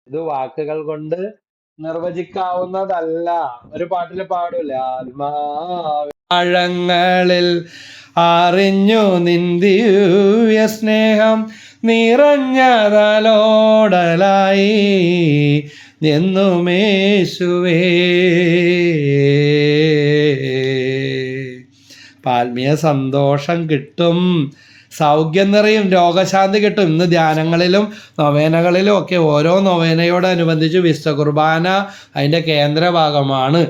ഇത് വാക്കുകൾ കൊണ്ട് നിർവചിക്കാവുന്നതല്ല. ഒരു പാട്ടിൽ പാടൂല, ആഴങ്ങളിൽ അറിഞ്ഞു നിന്ദിയ സ്നേഹം നിറഞ്ഞതലോടലായി എന്നുമേശുവേ. ആത്മീയ സന്തോഷം കിട്ടും, സൗഖ്യം നിറയും, രോഗശാന്തി കിട്ടും. ഇന്ന് ധ്യാനങ്ങളിലും നൊവേനകളിലും ഒക്കെ ഓരോ നൊവേനയോടനുബന്ധിച്ച് വിശുദ്ധ കുർബാന അതിൻ്റെ കേന്ദ്രഭാഗമാണ്.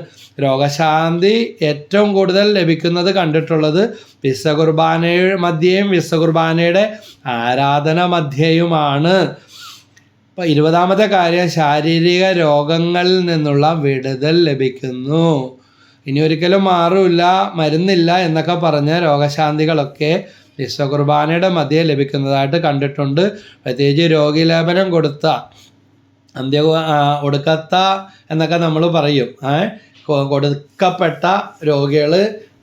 രോഗശാന്തി ഏറ്റവും കൂടുതൽ ലഭിക്കുന്നത് കണ്ടിട്ടുള്ളത് വിശുദ്ധ കുർബാന മധ്യയും വിശുദ്ധ കുർബാനയുടെ ആരാധന മധ്യയുമാണ്. അപ്പോൾ 20ാമത്തെ കാര്യം, ശാരീരിക രോഗങ്ങളിൽ നിന്നുള്ള വിടുതൽ ലഭിക്കുന്നു. ഇനി ഒരിക്കലും മാറില്ല, മരുന്നില്ല എന്നൊക്കെ പറഞ്ഞ രോഗശാന്തികളൊക്കെ വിശുദ്ധ കുർബാനയുടെ മധ്യേ ലഭിക്കുന്നതായിട്ട് കണ്ടിട്ടുണ്ട്. പ്രത്യേകിച്ച് രോഗീലേപനം ഒടുക്കത്ത എന്നൊക്കെ നമ്മൾ പറയും. കൊടുക്കപ്പെട്ട രോഗികൾ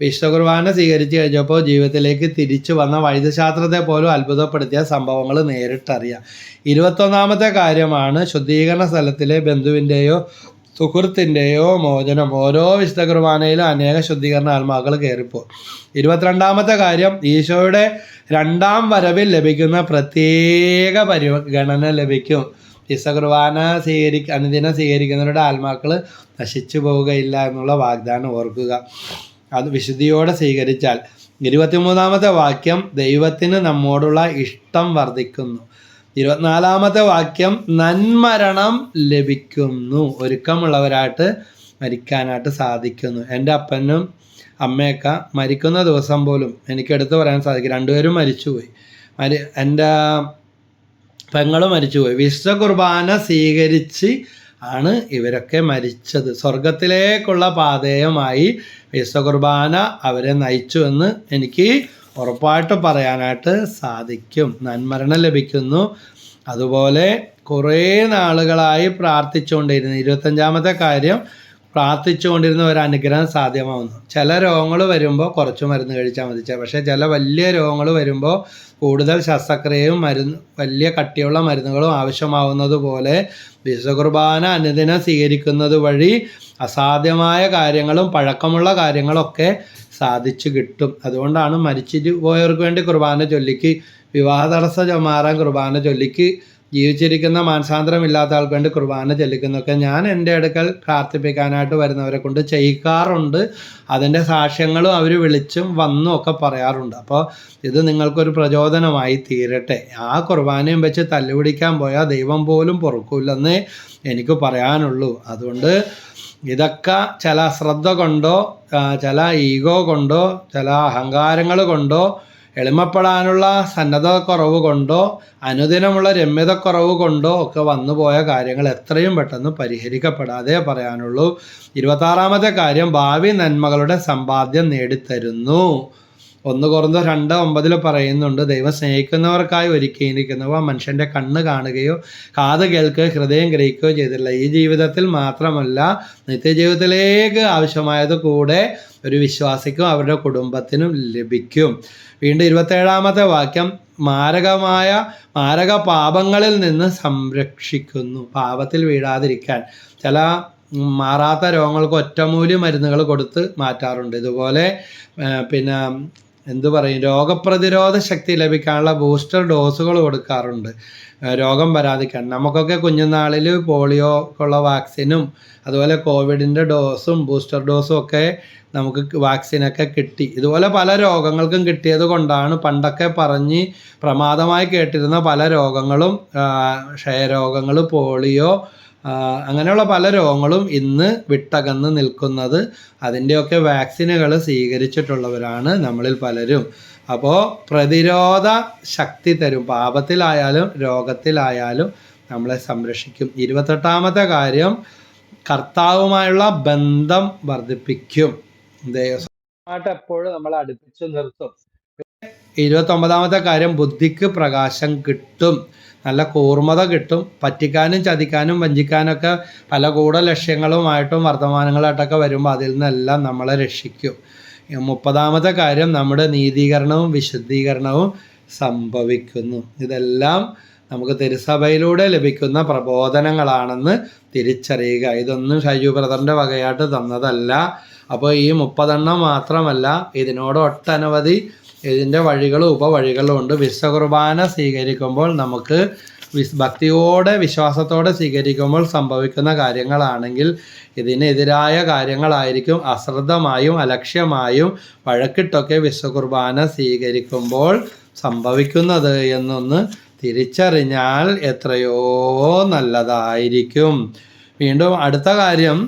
വിശുദ്ധ കുർബാന സ്വീകരിച്ചു കഴിഞ്ഞപ്പോൾ ജീവിതത്തിലേക്ക് തിരിച്ചു വന്ന വൈദ്യശാസ്ത്രത്തെ പോലും അത്ഭുതപ്പെടുത്തിയ സംഭവങ്ങൾ നേരിട്ടറിയാം. 21ാമത്തെ കാര്യമാണ് ശുദ്ധീകരണ സ്ഥലത്തിലെ ബന്ധുവിൻ്റെയോ സുഹൃത്തിൻ്റെയോ മോചനം. ഓരോ വിശുദ്ധ കുർബാനയിലും അനേക ശുദ്ധീകരണ ആത്മാക്കൾ കയറിപ്പോകും. 22ാമത്തെ കാര്യം, ഈശോയുടെ 2ാം വരവിൽ ലഭിക്കുന്ന പ്രത്യേക പരിഗണന ലഭിക്കും. വിശുദ്ധ കുർബാന അനുദിനം സ്വീകരിക്കുന്നവരുടെ ആത്മാക്കൾ നശിച്ചു പോവുകയില്ല എന്നുള്ള വാഗ്ദാനം ഓർക്കുക. അത് വിശുദ്ധിയോടെ സ്വീകരിച്ചാൽ. 23ാമത്തെ വാക്യം, ദൈവത്തിന് നമ്മോടുള്ള ഇഷ്ടം വർദ്ധിക്കുന്നു. 24ാമത്തെ വാക്യം, നന്മരണം ലഭിക്കുന്നു. ഒരുക്കമുള്ളവരായിട്ട് മരിക്കാനായിട്ട് സാധിക്കുന്നു. എൻ്റെ അപ്പനും അമ്മയൊക്കെ മരിക്കുന്ന ദിവസം പോലും എനിക്ക് എടുത്തു പറയാൻ സാധിക്കും, രണ്ടുപേരും മരിച്ചുപോയി. എൻ്റെ പെങ്ങളും മരിച്ചുപോയി. വിശുദ്ധ കുർബാന സ്വീകരിച്ച് ആണ് ഇവരൊക്കെ മരിച്ചത്. സ്വർഗത്തിലേക്കുള്ള പാതേയമായി വിശുദ്ധ കുർബാന അവരെ നയിച്ചു എന്ന് എനിക്ക് ഉറപ്പായിട്ട് പറയാനായിട്ട് സാധിക്കും. നന്മരണം ലഭിക്കുന്നു. അതുപോലെ കുറേ നാളുകളായി പ്രാർത്ഥിച്ചുകൊണ്ടിരുന്ന 25ാമത്തെ കാര്യം, പ്രാർത്ഥിച്ചുകൊണ്ടിരുന്ന ഒരു അനുഗ്രഹം സാധ്യമാവുന്നു. ചില രോഗങ്ങൾ വരുമ്പോൾ കുറച്ച് മരുന്ന് കഴിച്ചാൽ മതി. പക്ഷേ ചില വലിയ രോഗങ്ങൾ വരുമ്പോൾ കൂടുതൽ ശസ്ത്രക്രിയയും വലിയ കട്ടിയുള്ള മരുന്നുകളും ആവശ്യമാവുന്നത് പോലെ വിശുദ്ധ കുർബാന അനുദിനം സ്വീകരിക്കുന്നത് വഴി അസാധ്യമായ കാര്യങ്ങളും പഴക്കമുള്ള കാര്യങ്ങളൊക്കെ സാധിച്ചു കിട്ടും. അതുകൊണ്ടാണ് മരിച്ചിട്ട് പോയവർക്ക് വേണ്ടി കുർബാന ചൊല്ലിക്ക്, വിവാഹ തടസ്സം മാറാൻ കുർബാന ചൊല്ലിക്ക്, ജീവിച്ചിരിക്കുന്ന മാനസാന്തരമില്ലാത്ത ആൾക്ക് വേണ്ടി കുർബാന ചൊല്ലിക്കുന്നതൊക്കെ ഞാൻ എൻ്റെ അടുക്കൽ പ്രാർത്ഥിപ്പിക്കാനായിട്ട് വരുന്നവരെ കൊണ്ട് ചെയ്യിക്കാറുണ്ട്. അതിൻ്റെ സാക്ഷ്യങ്ങളും അവർ വിളിച്ചും വന്നും ഒക്കെ പറയാറുണ്ട്. അപ്പോൾ ഇത് നിങ്ങൾക്കൊരു പ്രചോദനമായി തീരട്ടെ. ആ കുർബാനയും വെച്ച് തല്ലുപിടിക്കാൻ പോയാൽ ദൈവം പോലും പൊറുക്കില്ലെന്നേ എനിക്ക് പറയാനുള്ളൂ. അതുകൊണ്ട് ഇതൊക്കെ ചില അശ്രദ്ധ കൊണ്ടോ ചില ഈഗോ കൊണ്ടോ ചില അഹങ്കാരങ്ങൾ കൊണ്ടോ എളിമപ്പെടാനുള്ള സന്നദ്ധക്കുറവ് കൊണ്ടോ അനുദിനമുള്ള രമ്യതക്കുറവ് കൊണ്ടോ ഒക്കെ വന്നുപോയ കാര്യങ്ങൾ എത്രയും പെട്ടെന്ന് പരിഹരിക്കപ്പെടാതെ പറയാനുള്ളൂ. 26ാമത്തെ കാര്യം, ഭാവി നന്മകളുടെ സമ്പാദ്യം നേടിത്തരുന്നു. 1 കൊറിന്തോർ 2:9 പറയുന്നുണ്ട്, ദൈവം സ്നേഹിക്കുന്നവർക്കായി ഒരുക്കിയിരിക്കുന്നവ മനുഷ്യൻ്റെ കണ്ണ് കാണുകയോ കാത് കേൾക്കുകയോ ഹൃദയം ഗ്രഹിക്കുകയോ ചെയ്തില്ല. ഈ ജീവിതത്തിൽ മാത്രമല്ല, നിത്യജീവിതത്തിലേക്ക് ആവശ്യമായത് കൂടെ ഒരു വിശ്വാസിക്കും അവരുടെ കുടുംബത്തിനും ലഭിക്കും. വീണ്ടും 27ാമത്തെ വാക്യം, മാരക പാപങ്ങളിൽ നിന്ന് സംരക്ഷിക്കുന്നു. പാപത്തിൽ വീഴാതിരിക്കാൻ ചില മാറാത്ത രോഗങ്ങൾക്ക് ഒറ്റമൂലി മരുന്നുകൾ കൊടുത്ത് മാറ്റാറുണ്ട്. ഇതുപോലെ രോഗപ്രതിരോധ ശക്തി ലഭിക്കാനുള്ള ബൂസ്റ്റർ ഡോസുകൾ കൊടുക്കാറുണ്ട് രോഗം വരാതിരിക്കാൻ. നമുക്കൊക്കെ കുഞ്ഞുനാളിൽ പോളിയോക്കുള്ള വാക്സിനും അതുപോലെ കോവിഡിൻ്റെ ഡോസും ബൂസ്റ്റർ ഡോസും ഒക്കെ നമുക്ക് വാക്സിനൊക്കെ കിട്ടി. ഇതുപോലെ പല രോഗങ്ങൾക്കും കിട്ടിയത് കൊണ്ടാണ് പണ്ടൊക്കെ പറഞ്ഞ് പ്രമാദമായി കേട്ടിരുന്ന പല രോഗങ്ങളും, ക്ഷയരോഗങ്ങൾ, പോളിയോ, അങ്ങനെയുള്ള പല രോഗങ്ങളും ഇന്ന് വിട്ടകന്ന് നിൽക്കുന്നത് അതിൻ്റെയൊക്കെ വാക്സിനുകൾ സ്വീകരിച്ചിട്ടുള്ളവരാണ് നമ്മളിൽ പലരും. അപ്പോൾ പ്രതിരോധ ശക്തി തരും. പാപത്തിലായാലും രോഗത്തിലായാലും നമ്മളെ സംരക്ഷിക്കും. 28ാമത്തെ കാര്യം, കർത്താവുമായുള്ള ബന്ധം വർദ്ധിപ്പിക്കും. ദൈവമായിട്ട് എപ്പോഴും നമ്മളെ അടുപ്പിച്ച് നിർത്തും. 29ാമത്തെ കാര്യം, ബുദ്ധിക്ക് പ്രകാശം കിട്ടും, നല്ല കൂർമ്മത കിട്ടും. പറ്റിക്കാനും ചതിക്കാനും വഞ്ചിക്കാനൊക്കെ പല ലക്ഷ്യങ്ങളുമായിട്ടും വർത്തമാനങ്ങളായിട്ടൊക്കെ വരുമ്പോൾ അതിൽ നിന്നെല്ലാം നമ്മളെ രക്ഷിക്കും. 30ാമത്തെ കാര്യം, നമ്മുടെ നീതീകരണവും വിശുദ്ധീകരണവും സംഭവിക്കുന്നു. ഇതെല്ലാം നമുക്ക് തിരുസഭയിലൂടെ ലഭിക്കുന്ന പ്രബോധനങ്ങളാണെന്ന് തിരിച്ചറിയുക. ഇതൊന്നും ഷൈജു ബ്രദറിൻ്റെ വകയായിട്ട് തന്നതല്ല. അപ്പോൾ ഈ 30 മാത്രമല്ല, ഇതിനോട് ഒട്ടനവധി ഇതിൻ്റെ വഴികളും ഉപവഴികളും ഉണ്ട്. വിശുദ്ധ കുർബാന സ്വീകരിക്കുമ്പോൾ നമുക്ക് ഭക്തിയോടെ വിശ്വാസത്തോടെ സ്വീകരിക്കുമ്പോൾ സംഭവിക്കുന്ന കാര്യങ്ങളാണെങ്കിൽ ഇതിനെതിരായ കാര്യങ്ങളായിരിക്കും അശ്രദ്ധമായും അലക്ഷ്യമായും വഴക്കിട്ടൊക്കെ വിശുദ്ധ കുർബാന സ്വീകരിക്കുമ്പോൾ സംഭവിക്കുന്നത് എന്നൊന്ന് തിരിച്ചറിഞ്ഞാൽ എത്രയോ നല്ലതായിരിക്കും. വീണ്ടും അടുത്ത കാര്യം,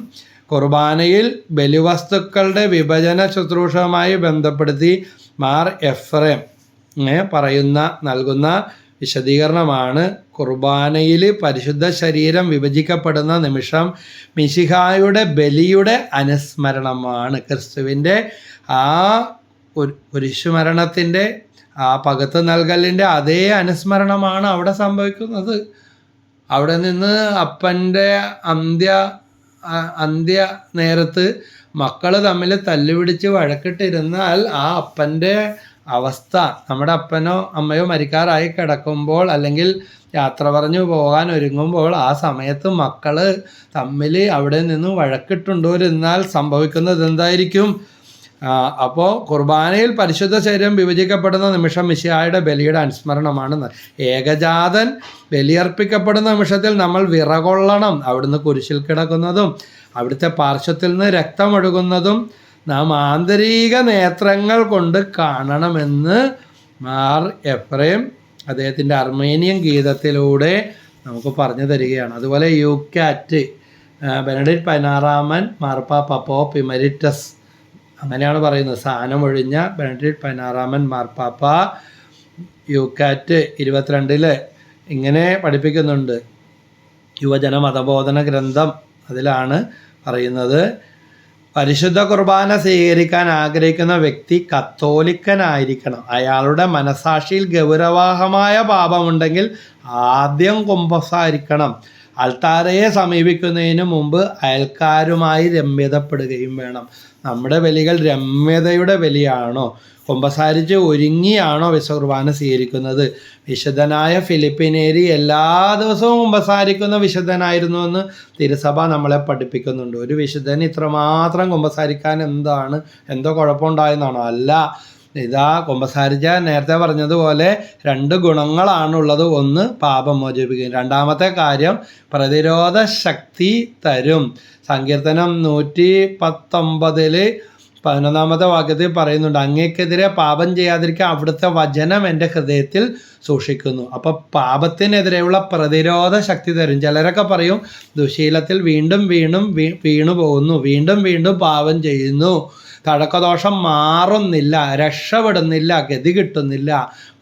കുർബാനയിൽ ബലിവസ്തുക്കളുടെ വിഭജന ശുശ്രൂഷയുമായി ബന്ധപ്പെടുത്തി മാർ എഫ്രേം നൽകുന്ന വിശദീകരണമാണ്. കുർബാനയിൽ പരിശുദ്ധ ശരീരം വിഭജിക്കപ്പെടുന്ന നിമിഷം മിശിഹായുടെ ബലിയുടെ അനുസ്മരണമാണ്. ക്രിസ്തുവിൻ്റെ ആ കുരിശുമരണത്തിൻ്റെ ആ പകത്ത് നൽകലിൻ്റെ അതേ അനുസ്മരണമാണ് അവിടെ സംഭവിക്കുന്നത്. അവിടെ നിന്ന് അപ്പൻ്റെ അന്ത്യ നേരത്ത് മക്കൾ തമ്മിൽ തല്ലുപിടിച്ച് വഴക്കിട്ടിരുന്നാൽ ആ അപ്പൻ്റെ അവസ്ഥ, നമ്മുടെ അപ്പനോ അമ്മയോ മരിക്കാറായി കിടക്കുമ്പോൾ അല്ലെങ്കിൽ യാത്ര പറഞ്ഞു പോകാൻ ഒരുങ്ങുമ്പോൾ ആ സമയത്ത് മക്കൾ തമ്മിൽ അവിടെ നിന്ന് വഴക്കിട്ടുണ്ടോരുന്നാൽ സംഭവിക്കുന്നത് എന്തായിരിക്കും? അപ്പോൾ കുർബാനയിൽ പരിശുദ്ധ ശരീരം വിഭജിക്കപ്പെടുന്ന നിമിഷം മിശിഹായുടെ ബലിയുടെ അനുസ്മരണമാണ്. ഏകജാതൻ ബലിയർപ്പിക്കപ്പെടുന്ന നിമിഷത്തിൽ നമ്മൾ വിറകൊള്ളണം. അവിടുന്ന് കുരിശിൽ കിടക്കുന്നതും അവിടുത്തെ പാർശ്വത്തിൽ നിന്ന് രക്തമൊഴുകുന്നതും നാം ആന്തരിക നേത്രങ്ങൾ കൊണ്ട് കാണണമെന്ന് മാർ എഫ്രേം അദ്ദേഹത്തിൻ്റെ അർമേനിയൻ ഗീതത്തിലൂടെ നമുക്ക് പറഞ്ഞു തരികയാണ്. അതുപോലെ യൂക്കാറ്റ് ബെനഡിക്ട് 16 മാർപ്പാപ്പ പോപ്പ് ഇമരിറ്റസ് അങ്ങനെയാണ് പറയുന്നത്. സ്ഥാനമൊഴിഞ്ഞ ബെനഡിക്ട് 16 മാർപ്പാപ്പ യൂക്കാറ്റ് 22 ഇങ്ങനെ പഠിപ്പിക്കുന്നുണ്ട്. യുവജന മതബോധന ഗ്രന്ഥം അതിലാണ് പറയുന്നത്, പരിശുദ്ധ കുർബാന സ്വീകരിക്കാൻ ആഗ്രഹിക്കുന്ന വ്യക്തി കത്തോലിക്കനായിരിക്കണം. അയാളുടെ മനസാക്ഷിയിൽ ഗൗരവമായ പാപമുണ്ടെങ്കിൽ ആദ്യം കുമ്പസാരിക്കണം. അൾത്താരയെ സമീപിക്കുന്നതിന് മുമ്പ് അയൽക്കാരുമായി രമ്യതപ്പെടുകയും വേണം. നമ്മുടെ ബലികൾ രമ്യതയുടെ ബലിയാണോ? കുമ്പസാരിച്ച് ഒരുങ്ങിയാണോ വിശുദ്ധ കുർബാന സ്വീകരിക്കുന്നത്? വിശുദ്ധനായ ഫിലിപ്പിനേരി എല്ലാ ദിവസവും കുമ്പസാരിക്കുന്ന വിശുദ്ധനായിരുന്നു എന്ന് തിരുസഭ നമ്മളെ പഠിപ്പിക്കുന്നുണ്ട്. ഒരു വിശുദ്ധന് ഇത്രമാത്രം കുമ്പസാരിക്കാൻ എന്തോ കുഴപ്പമുണ്ടായെന്നാണോ? അല്ല, ഇതാ കുമ്പസാരിച്ച നേരത്തെ പറഞ്ഞതുപോലെ 2 ഗുണങ്ങളാണുള്ളത്. ഒന്ന്, പാപം മോചിപ്പിക്കും. രണ്ടാമത്തെ കാര്യം, പ്രതിരോധ ശക്തി തരും. സങ്കീർത്തനം 119 11 വാക്യത്തിൽ പറയുന്നുണ്ട്, അങ്ങേക്കെതിരെ പാപം ചെയ്യാതിരിക്കാൻ അവിടുത്തെ വചനം എൻ്റെ ഹൃദയത്തിൽ സൂക്ഷിക്കുന്നു. അപ്പോൾ പാപത്തിനെതിരെയുള്ള പ്രതിരോധ ശക്തി തരും. ചിലരൊക്കെ പറയും ദുശീലത്തിൽ വീണ്ടും വീണു പോകുന്നു, വീണ്ടും പാപം ചെയ്യുന്നു, തഴക്കദോഷം മാറുന്നില്ല, രക്ഷപ്പെടുന്നില്ല, ഗതി കിട്ടുന്നില്ല.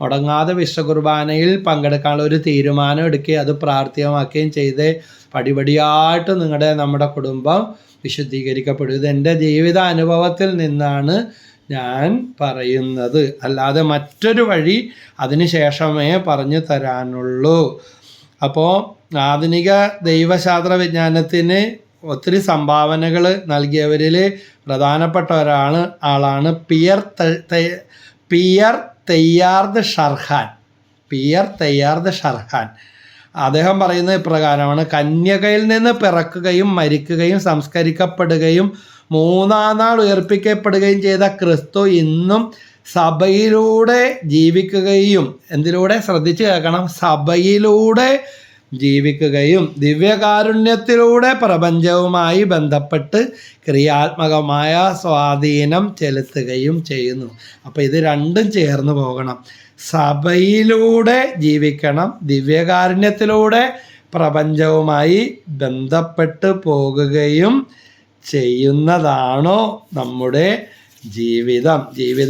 മുടങ്ങാതെ വിശുദ്ധ കുർബാനയിൽ പങ്കെടുക്കാനുള്ള ഒരു തീരുമാനം എടുക്കുകയും അത് പ്രാവർത്തികമാക്കുകയും ചെയ്ത് പടിപടിയായിട്ട് നമ്മുടെ കുടുംബം വിശുദ്ധീകരിക്കപ്പെടും. ഇതെൻ്റെ ജീവിത അനുഭവത്തിൽ നിന്നാണ് ഞാൻ പറയുന്നത്, അല്ലാതെ മറ്റൊരു വഴി അതിന് ശേഷമേ പറഞ്ഞു തരാനുള്ളൂ. അപ്പോൾ ആധുനിക ദൈവശാസ്ത്ര വിജ്ഞാനത്തിന് ഒത്തിരി സംഭാവനകൾ നൽകിയവരിൽ പ്രധാനപ്പെട്ട ആളാണ് പിയർ തെയ്യാർദ് ഷർഹാൻ. അദ്ദേഹം പറയുന്നത് ഇപ്രകാരമാണ്, കന്യകയിൽ നിന്ന് പിറക്കുകയും മരിക്കുകയും സംസ്കരിക്കപ്പെടുകയും 3-ാം നാൾ ഉയർപ്പിക്കപ്പെടുകയും ചെയ്ത ക്രിസ്തു ഇന്നും സഭയിലൂടെ ജീവിക്കുകയും, എന്തിലൂടെ ശ്രദ്ധിച്ച് കേൾക്കണം, സഭയിലൂടെ ജീവിക്കുകയും ദിവ്യകാരുണ്യത്തിലൂടെ പ്രപഞ്ചവുമായി ബന്ധപ്പെട്ട് ക്രിയാത്മകമായ സ്വാധീനം ചെലുത്തുകയും ചെയ്യുന്നു. അപ്പോൾ ഇത് രണ്ടും ചേർന്ന് പോകണം. സഭയിലൂടെ ജീവിക്കണം, ദിവ്യകാരുണ്യത്തിലൂടെ പ്രപഞ്ചവുമായി ബന്ധപ്പെട്ട് പോകുകയും ചെയ്യുന്നതാണോ നമ്മുടെ ജീവിത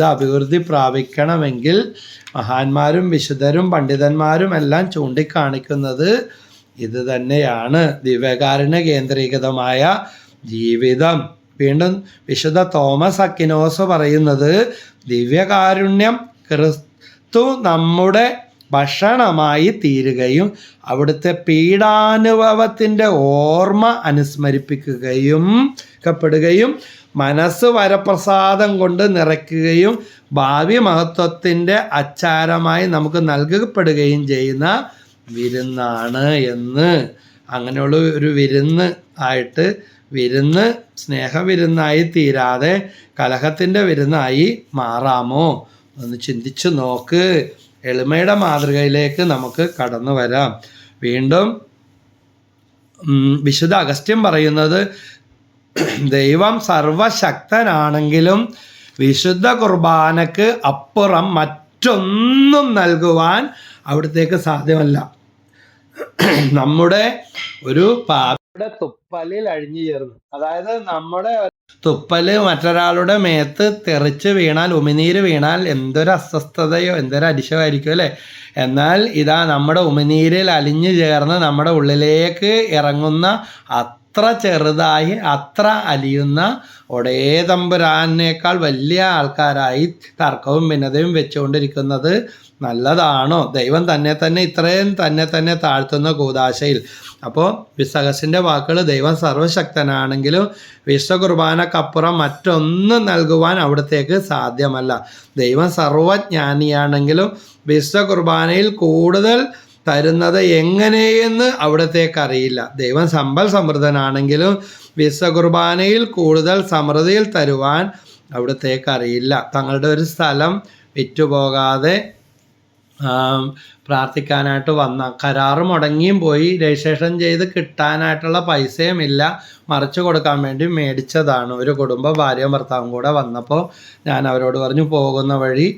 അഭിവൃദ്ധി പ്രാപിക്കണമെങ്കിൽ മഹാന്മാരും വിശുദ്ധരും പണ്ഡിതന്മാരും എല്ലാം ചൂണ്ടിക്കാണിക്കുന്നത് ഇത് തന്നെയാണ്, ദിവ്യകാരുണ്യ കേന്ദ്രീകൃതമായ ജീവിതം. വീണ്ടും വിശുദ്ധ തോമസ് അക്വിനാസ് പറയുന്നത്, ദിവ്യകാരുണ്യം ക്രിസ്തു നമ്മുടെ ഭക്ഷണമായി തീരുകയും അവിടുത്തെ പീഡാനുഭവത്തിൻ്റെ ഓർമ്മ അനുസ്മരിപ്പിക്കുകയും മനസ്സ് വരപ്രസാദം കൊണ്ട് നിറയ്ക്കുകയും ഭാവി മഹത്വത്തിൻ്റെ അച്ചാരമായി നമുക്ക് നൽകപ്പെടുകയും ചെയ്യുന്ന വിരുന്നാണ് എന്ന്. അങ്ങനെയുള്ള ഒരു വിരുന്ന് ആയിട്ട് വിരുന്ന് സ്നേഹവിരുന്നായി തീരാതെ കലഹത്തിൻ്റെ വിരുന്നായി മാറാമോ ഒന്ന് ചിന്തിച്ചു നോക്ക്. എളിമയുടെ മാതൃകയിലേക്ക് നമുക്ക് കടന്നു വരാം. വീണ്ടും വിശുദ്ധ അഗസ്ത്യൻ പറയുന്നത്, ദൈവം സർവശക്തനാണെങ്കിലും വിശുദ്ധ കുർബാനക്ക് അപ്പുറം മറ്റൊന്നും നൽകുവാൻ അവിടത്തേക്ക് സാധ്യമല്ല. നമ്മുടെ ഒരു പാപിയുടെ തുപ്പലിൽ അഴിഞ്ഞു ചേർന്ന്, അതായത് നമ്മുടെ തുപ്പല് മറ്റൊരാളുടെ മേത്ത് തെറിച്ച് വീണാൽ, ഉമിനീര് വീണാൽ എന്തൊരു അസ്വസ്ഥതയോ എന്തൊരു അരിശമായിരിക്കും അല്ലേ. എന്നാൽ ഇതാ നമ്മുടെ ഉമിനീരിൽ അലിഞ്ഞു ചേർന്ന് നമ്മുടെ ഉള്ളിലേക്ക് ഇറങ്ങുന്ന അത്ര ചെറുതായി അത്ര അലിയുന്ന ഒടേ തമ്പുരാനേക്കാൾ വലിയ ആൾക്കാരായി തർക്കവും ഭിന്നതയും വെച്ചുകൊണ്ടിരിക്കുന്നത് നല്ലതാണോ? ദൈവം തന്നെ ഇത്രയും തന്നെ താഴ്ത്തുന്ന കൂദാശയിൽ. അപ്പോൾ വിസകസിൻ്റെ വാക്കുകൾ, ദൈവം സർവശക്തനാണെങ്കിലും വിശ്വ കുർബാനക്കപ്പുറം മറ്റൊന്നും നൽകുവാൻ അവിടത്തേക്ക് സാധ്യമല്ല. ദൈവം സർവജ്ഞാനിയാണെങ്കിലും വിശ്വ കുർബാനയിൽ കൂടുതൽ തരുന്നത് എങ്ങനെയെന്ന് അവിടത്തേക്ക് അറിയില്ല. ദൈവം സമ്പൽ സമൃദ്ധനാണെങ്കിലും വിശ്വ കുർബാനയിൽ കൂടുതൽ സമൃദ്ധിയിൽ തരുവാൻ അവിടത്തേക്ക് അറിയില്ല. തങ്ങളുടെ ഒരു സ്ഥലം വിറ്റുപോകാതെ പ്രാർത്ഥിക്കാനായിട്ട് വന്ന, കരാറ് മുടങ്ങിയും പോയി, രജിസ്ട്രേഷൻ ചെയ്ത് കിട്ടാനായിട്ടുള്ള പൈസയും ഇല്ല, മറിച്ച് കൊടുക്കാൻ വേണ്ടി മേടിച്ചതാണ്. ഒരു കുടുംബ ഭാര്യയും ഭർത്താവും കൂടെ വന്നപ്പോൾ ഞാൻ അവരോട് പറഞ്ഞു, പോകുന്ന വഴി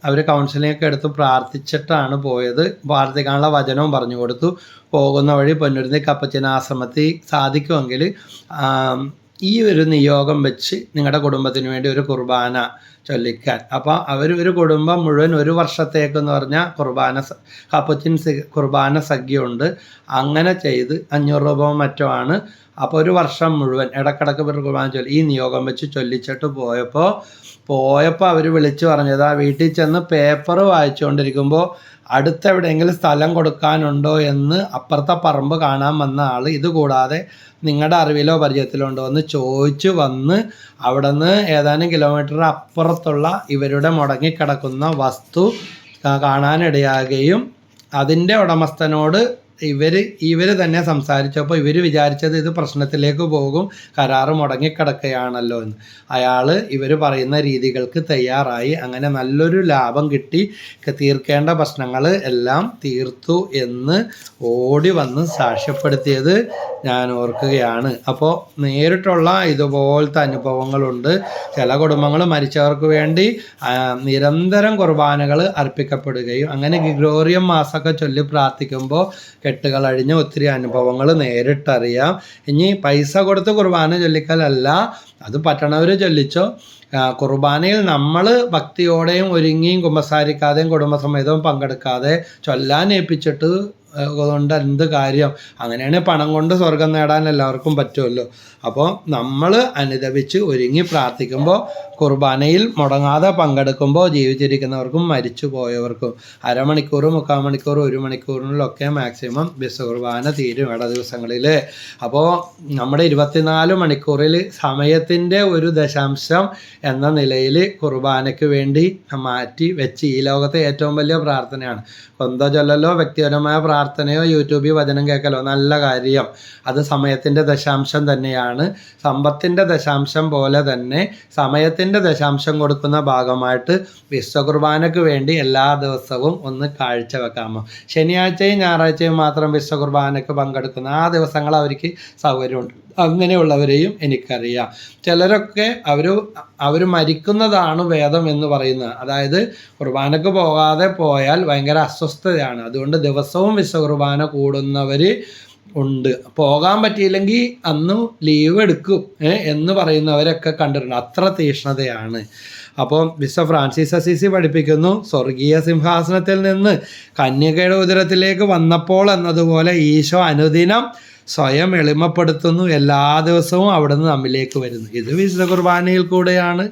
അവർ കൗൺസിലിംഗ് ഒക്കെ എടുത്ത് പ്രാർത്ഥിച്ചിട്ടാണ് പോയത്. പ്രാർത്ഥിക്കാനുള്ള വചനവും പറഞ്ഞു കൊടുത്തു. പോകുന്ന വഴി പൊന്നുരുന്നി കപ്പച്ചൻ ആശ്രമത്തിൽ സാധിക്കുമെങ്കിൽ ഈ ഒരു നിയോഗം വെച്ച് നിങ്ങളുടെ കുടുംബത്തിന് വേണ്ടി ഒരു കുർബാന ചൊല്ലിക്കാൻ. അപ്പോൾ ഒരു കുടുംബം മുഴുവൻ ഒരു വർഷത്തേക്കെന്ന് പറഞ്ഞാൽ കപ്പച്ചിൻ കുർബാന സഖ്യമുണ്ട്. അങ്ങനെ ചെയ്ത് 500 രൂപ മറ്റോ ആണ്. അപ്പോൾ ഒരു വർഷം മുഴുവൻ ഇടക്കിടക്ക് ഒരു കുർബാന ചൊല്ലി ഈ നിയോഗം വെച്ച് ചൊല്ലിച്ചിട്ട് പോയപ്പോൾ അവർ വിളിച്ചു പറഞ്ഞത്, ആ വീട്ടിൽ ചെന്ന് പേപ്പർ വായിച്ചുകൊണ്ടിരിക്കുമ്പോൾ അടുത്തെവിടെയെങ്കിലും സ്ഥലം കൊടുക്കാനുണ്ടോ എന്ന് അപ്പുറത്തെ പറമ്പ് കാണാൻ വന്ന ആൾ, ഇതുകൂടാതെ നിങ്ങളുടെ അറിവിലോ പരിചയത്തിലോ ഉണ്ടോ എന്ന് ചോദിച്ചു വന്ന് അവിടെ നിന്ന് ഏതാനും കിലോമീറ്റർ അപ്പുറത്തുള്ള ഇവരുടെ മുടങ്ങിക്കിടക്കുന്ന വസ്തു കാണാനിടയാകുകയും അതിൻ്റെ ഉടമസ്ഥനോട് ഇവർ തന്നെ സംസാരിച്ചപ്പോൾ ഇവർ വിചാരിച്ചത് ഇത് പ്രശ്നത്തിലേക്ക് പോകും, കരാറ് മുടങ്ങിക്കിടക്കുകയാണല്ലോ എന്ന്. അയാൾ ഇവർ പറയുന്ന രീതികൾക്ക് തയ്യാറായി. അങ്ങനെ നല്ലൊരു ലാഭം കിട്ടി, തീർക്കേണ്ട പ്രശ്നങ്ങൾ എല്ലാം തീർത്തു എന്ന് ഓടി വന്ന് സാക്ഷ്യപ്പെടുത്തിയത് ഞാൻ ഓർക്കുകയാണ്. അപ്പോൾ നേരിട്ടുള്ള ഇതുപോലത്തെ അനുഭവങ്ങളുണ്ട്. ചില കുടുംബങ്ങൾ മരിച്ചവർക്ക് വേണ്ടി നിരന്തരം കുർബാനകൾ അർപ്പിക്കപ്പെടുകയും അങ്ങനെ ഗ്രിഗോറിയം മാസമൊക്കെ ചൊല്ലി പ്രാർത്ഥിക്കുമ്പോൾ കെട്ടുകൾ അഴിഞ്ഞ ഒത്തിരി അനുഭവങ്ങൾ നേരിട്ടറിയാം. ഇനി പൈസ കൊടുത്ത് കുർബാന ചൊല്ലിക്കലല്ല, അത് പറ്റണവർ ചൊല്ലിച്ചോ. കുർബാനയിൽ നമ്മൾ ഭക്തിയോടെയും ഒരുങ്ങിയും കുമ്പസാരിക്കാതെയും കുടുംബസമേതവും പങ്കെടുക്കാതെ ചൊല്ലാൻ ഏൽപ്പിച്ചിട്ട് കൊണ്ട് എന്ത് കാര്യം? അങ്ങനെയാണെങ്കിൽ പണം കൊണ്ട് സ്വർഗം നേടാൻ എല്ലാവർക്കും പറ്റുമല്ലോ. അപ്പോൾ നമ്മൾ അനുദപിച്ച് ഒരുങ്ങി പ്രാർത്ഥിക്കുമ്പോൾ കുർബാനയിൽ മുടങ്ങാതെ പങ്കെടുക്കുമ്പോൾ ജീവിച്ചിരിക്കുന്നവർക്കും മരിച്ചു പോയവർക്കും അരമണിക്കൂർ, 3/4 മണിക്കൂർ, 1 മണിക്കൂറിലൊക്കെ മാക്സിമം വിശുദ്ധ കുർബാന തീരും ഇട ദിവസങ്ങളിൽ. അപ്പോൾ നമ്മുടെ 24 മണിക്കൂറിൽ സമയത്തിൻ്റെ ഒരു ദശാംശം എന്ന നിലയിൽ കുർബാനയ്ക്ക് വേണ്ടി മാറ്റി വെച്ച് ഈ ലോകത്തെ ഏറ്റവും വലിയ പ്രാർത്ഥനയാണ്. കൊന്ത ചൊല്ലലോ വ്യക്തിപരമായ പ്രാർത്ഥനയോ യൂട്യൂബിൽ വചനം കേൾക്കലോ നല്ല കാര്യം. അത് സമയത്തിൻ്റെ ദശാംശം തന്നെയാണ്. സമ്പത്തിൻ്റെ ദശാംശം പോലെ തന്നെ സമയത്തിൻ്റെ ദശാംശം കൊടുക്കുന്ന ഭാഗമായിട്ട് വിശുദ്ധ കുർബാനയ്ക്ക് വേണ്ടി എല്ലാ ദിവസവും ഒന്ന് കാഴ്ച വെക്കാമോ? ശനിയാഴ്ചയും ഞായറാഴ്ചയും മാത്രം വിശുദ്ധ കുർബാനയ്ക്ക് പങ്കെടുക്കുന്ന ആ ദിവസങ്ങൾ അവർക്ക് സൗകര്യമുണ്ട്. അങ്ങനെയുള്ളവരെയും എനിക്കറിയാം. ചിലരൊക്കെ അവർ മരിക്കുന്നതാണ് വേദം എന്ന് പറയുന്നത്. അതായത് കുർബാനക്ക് പോകാതെ പോയാൽ ഭയങ്കര അസ്വസ്ഥതയാണ്. അതുകൊണ്ട് ദിവസവും വിശുദ്ധ കുർബാന കൂടുന്നവർ ഉണ്ട്. പോകാൻ പറ്റിയില്ലെങ്കിൽ അന്ന് ലീവ് എടുക്കും എന്ന് പറയുന്നവരൊക്കെ കണ്ടിട്ടുണ്ട്. അത്ര തീക്ഷ്ണതയാണ്. അപ്പോൾ വിശുദ്ധ ഫ്രാൻസിസ് അസീസി പഠിപ്പിക്കുന്നു, സ്വർഗീയ സിംഹാസനത്തിൽ നിന്ന് കന്യകയുടെ ഉദരത്തിലേക്ക് വന്നപ്പോൾ എന്നതുപോലെ ഈശോ അനുദിനം സ്വയം എളിമപ്പെടുത്തുന്നു. എല്ലാ ദിവസവും അവിടുന്ന് നമ്മിലേക്ക് വരുന്നു. ഇത് വിശുദ്ധ കുർബാനയിൽ കൂടെയാണ്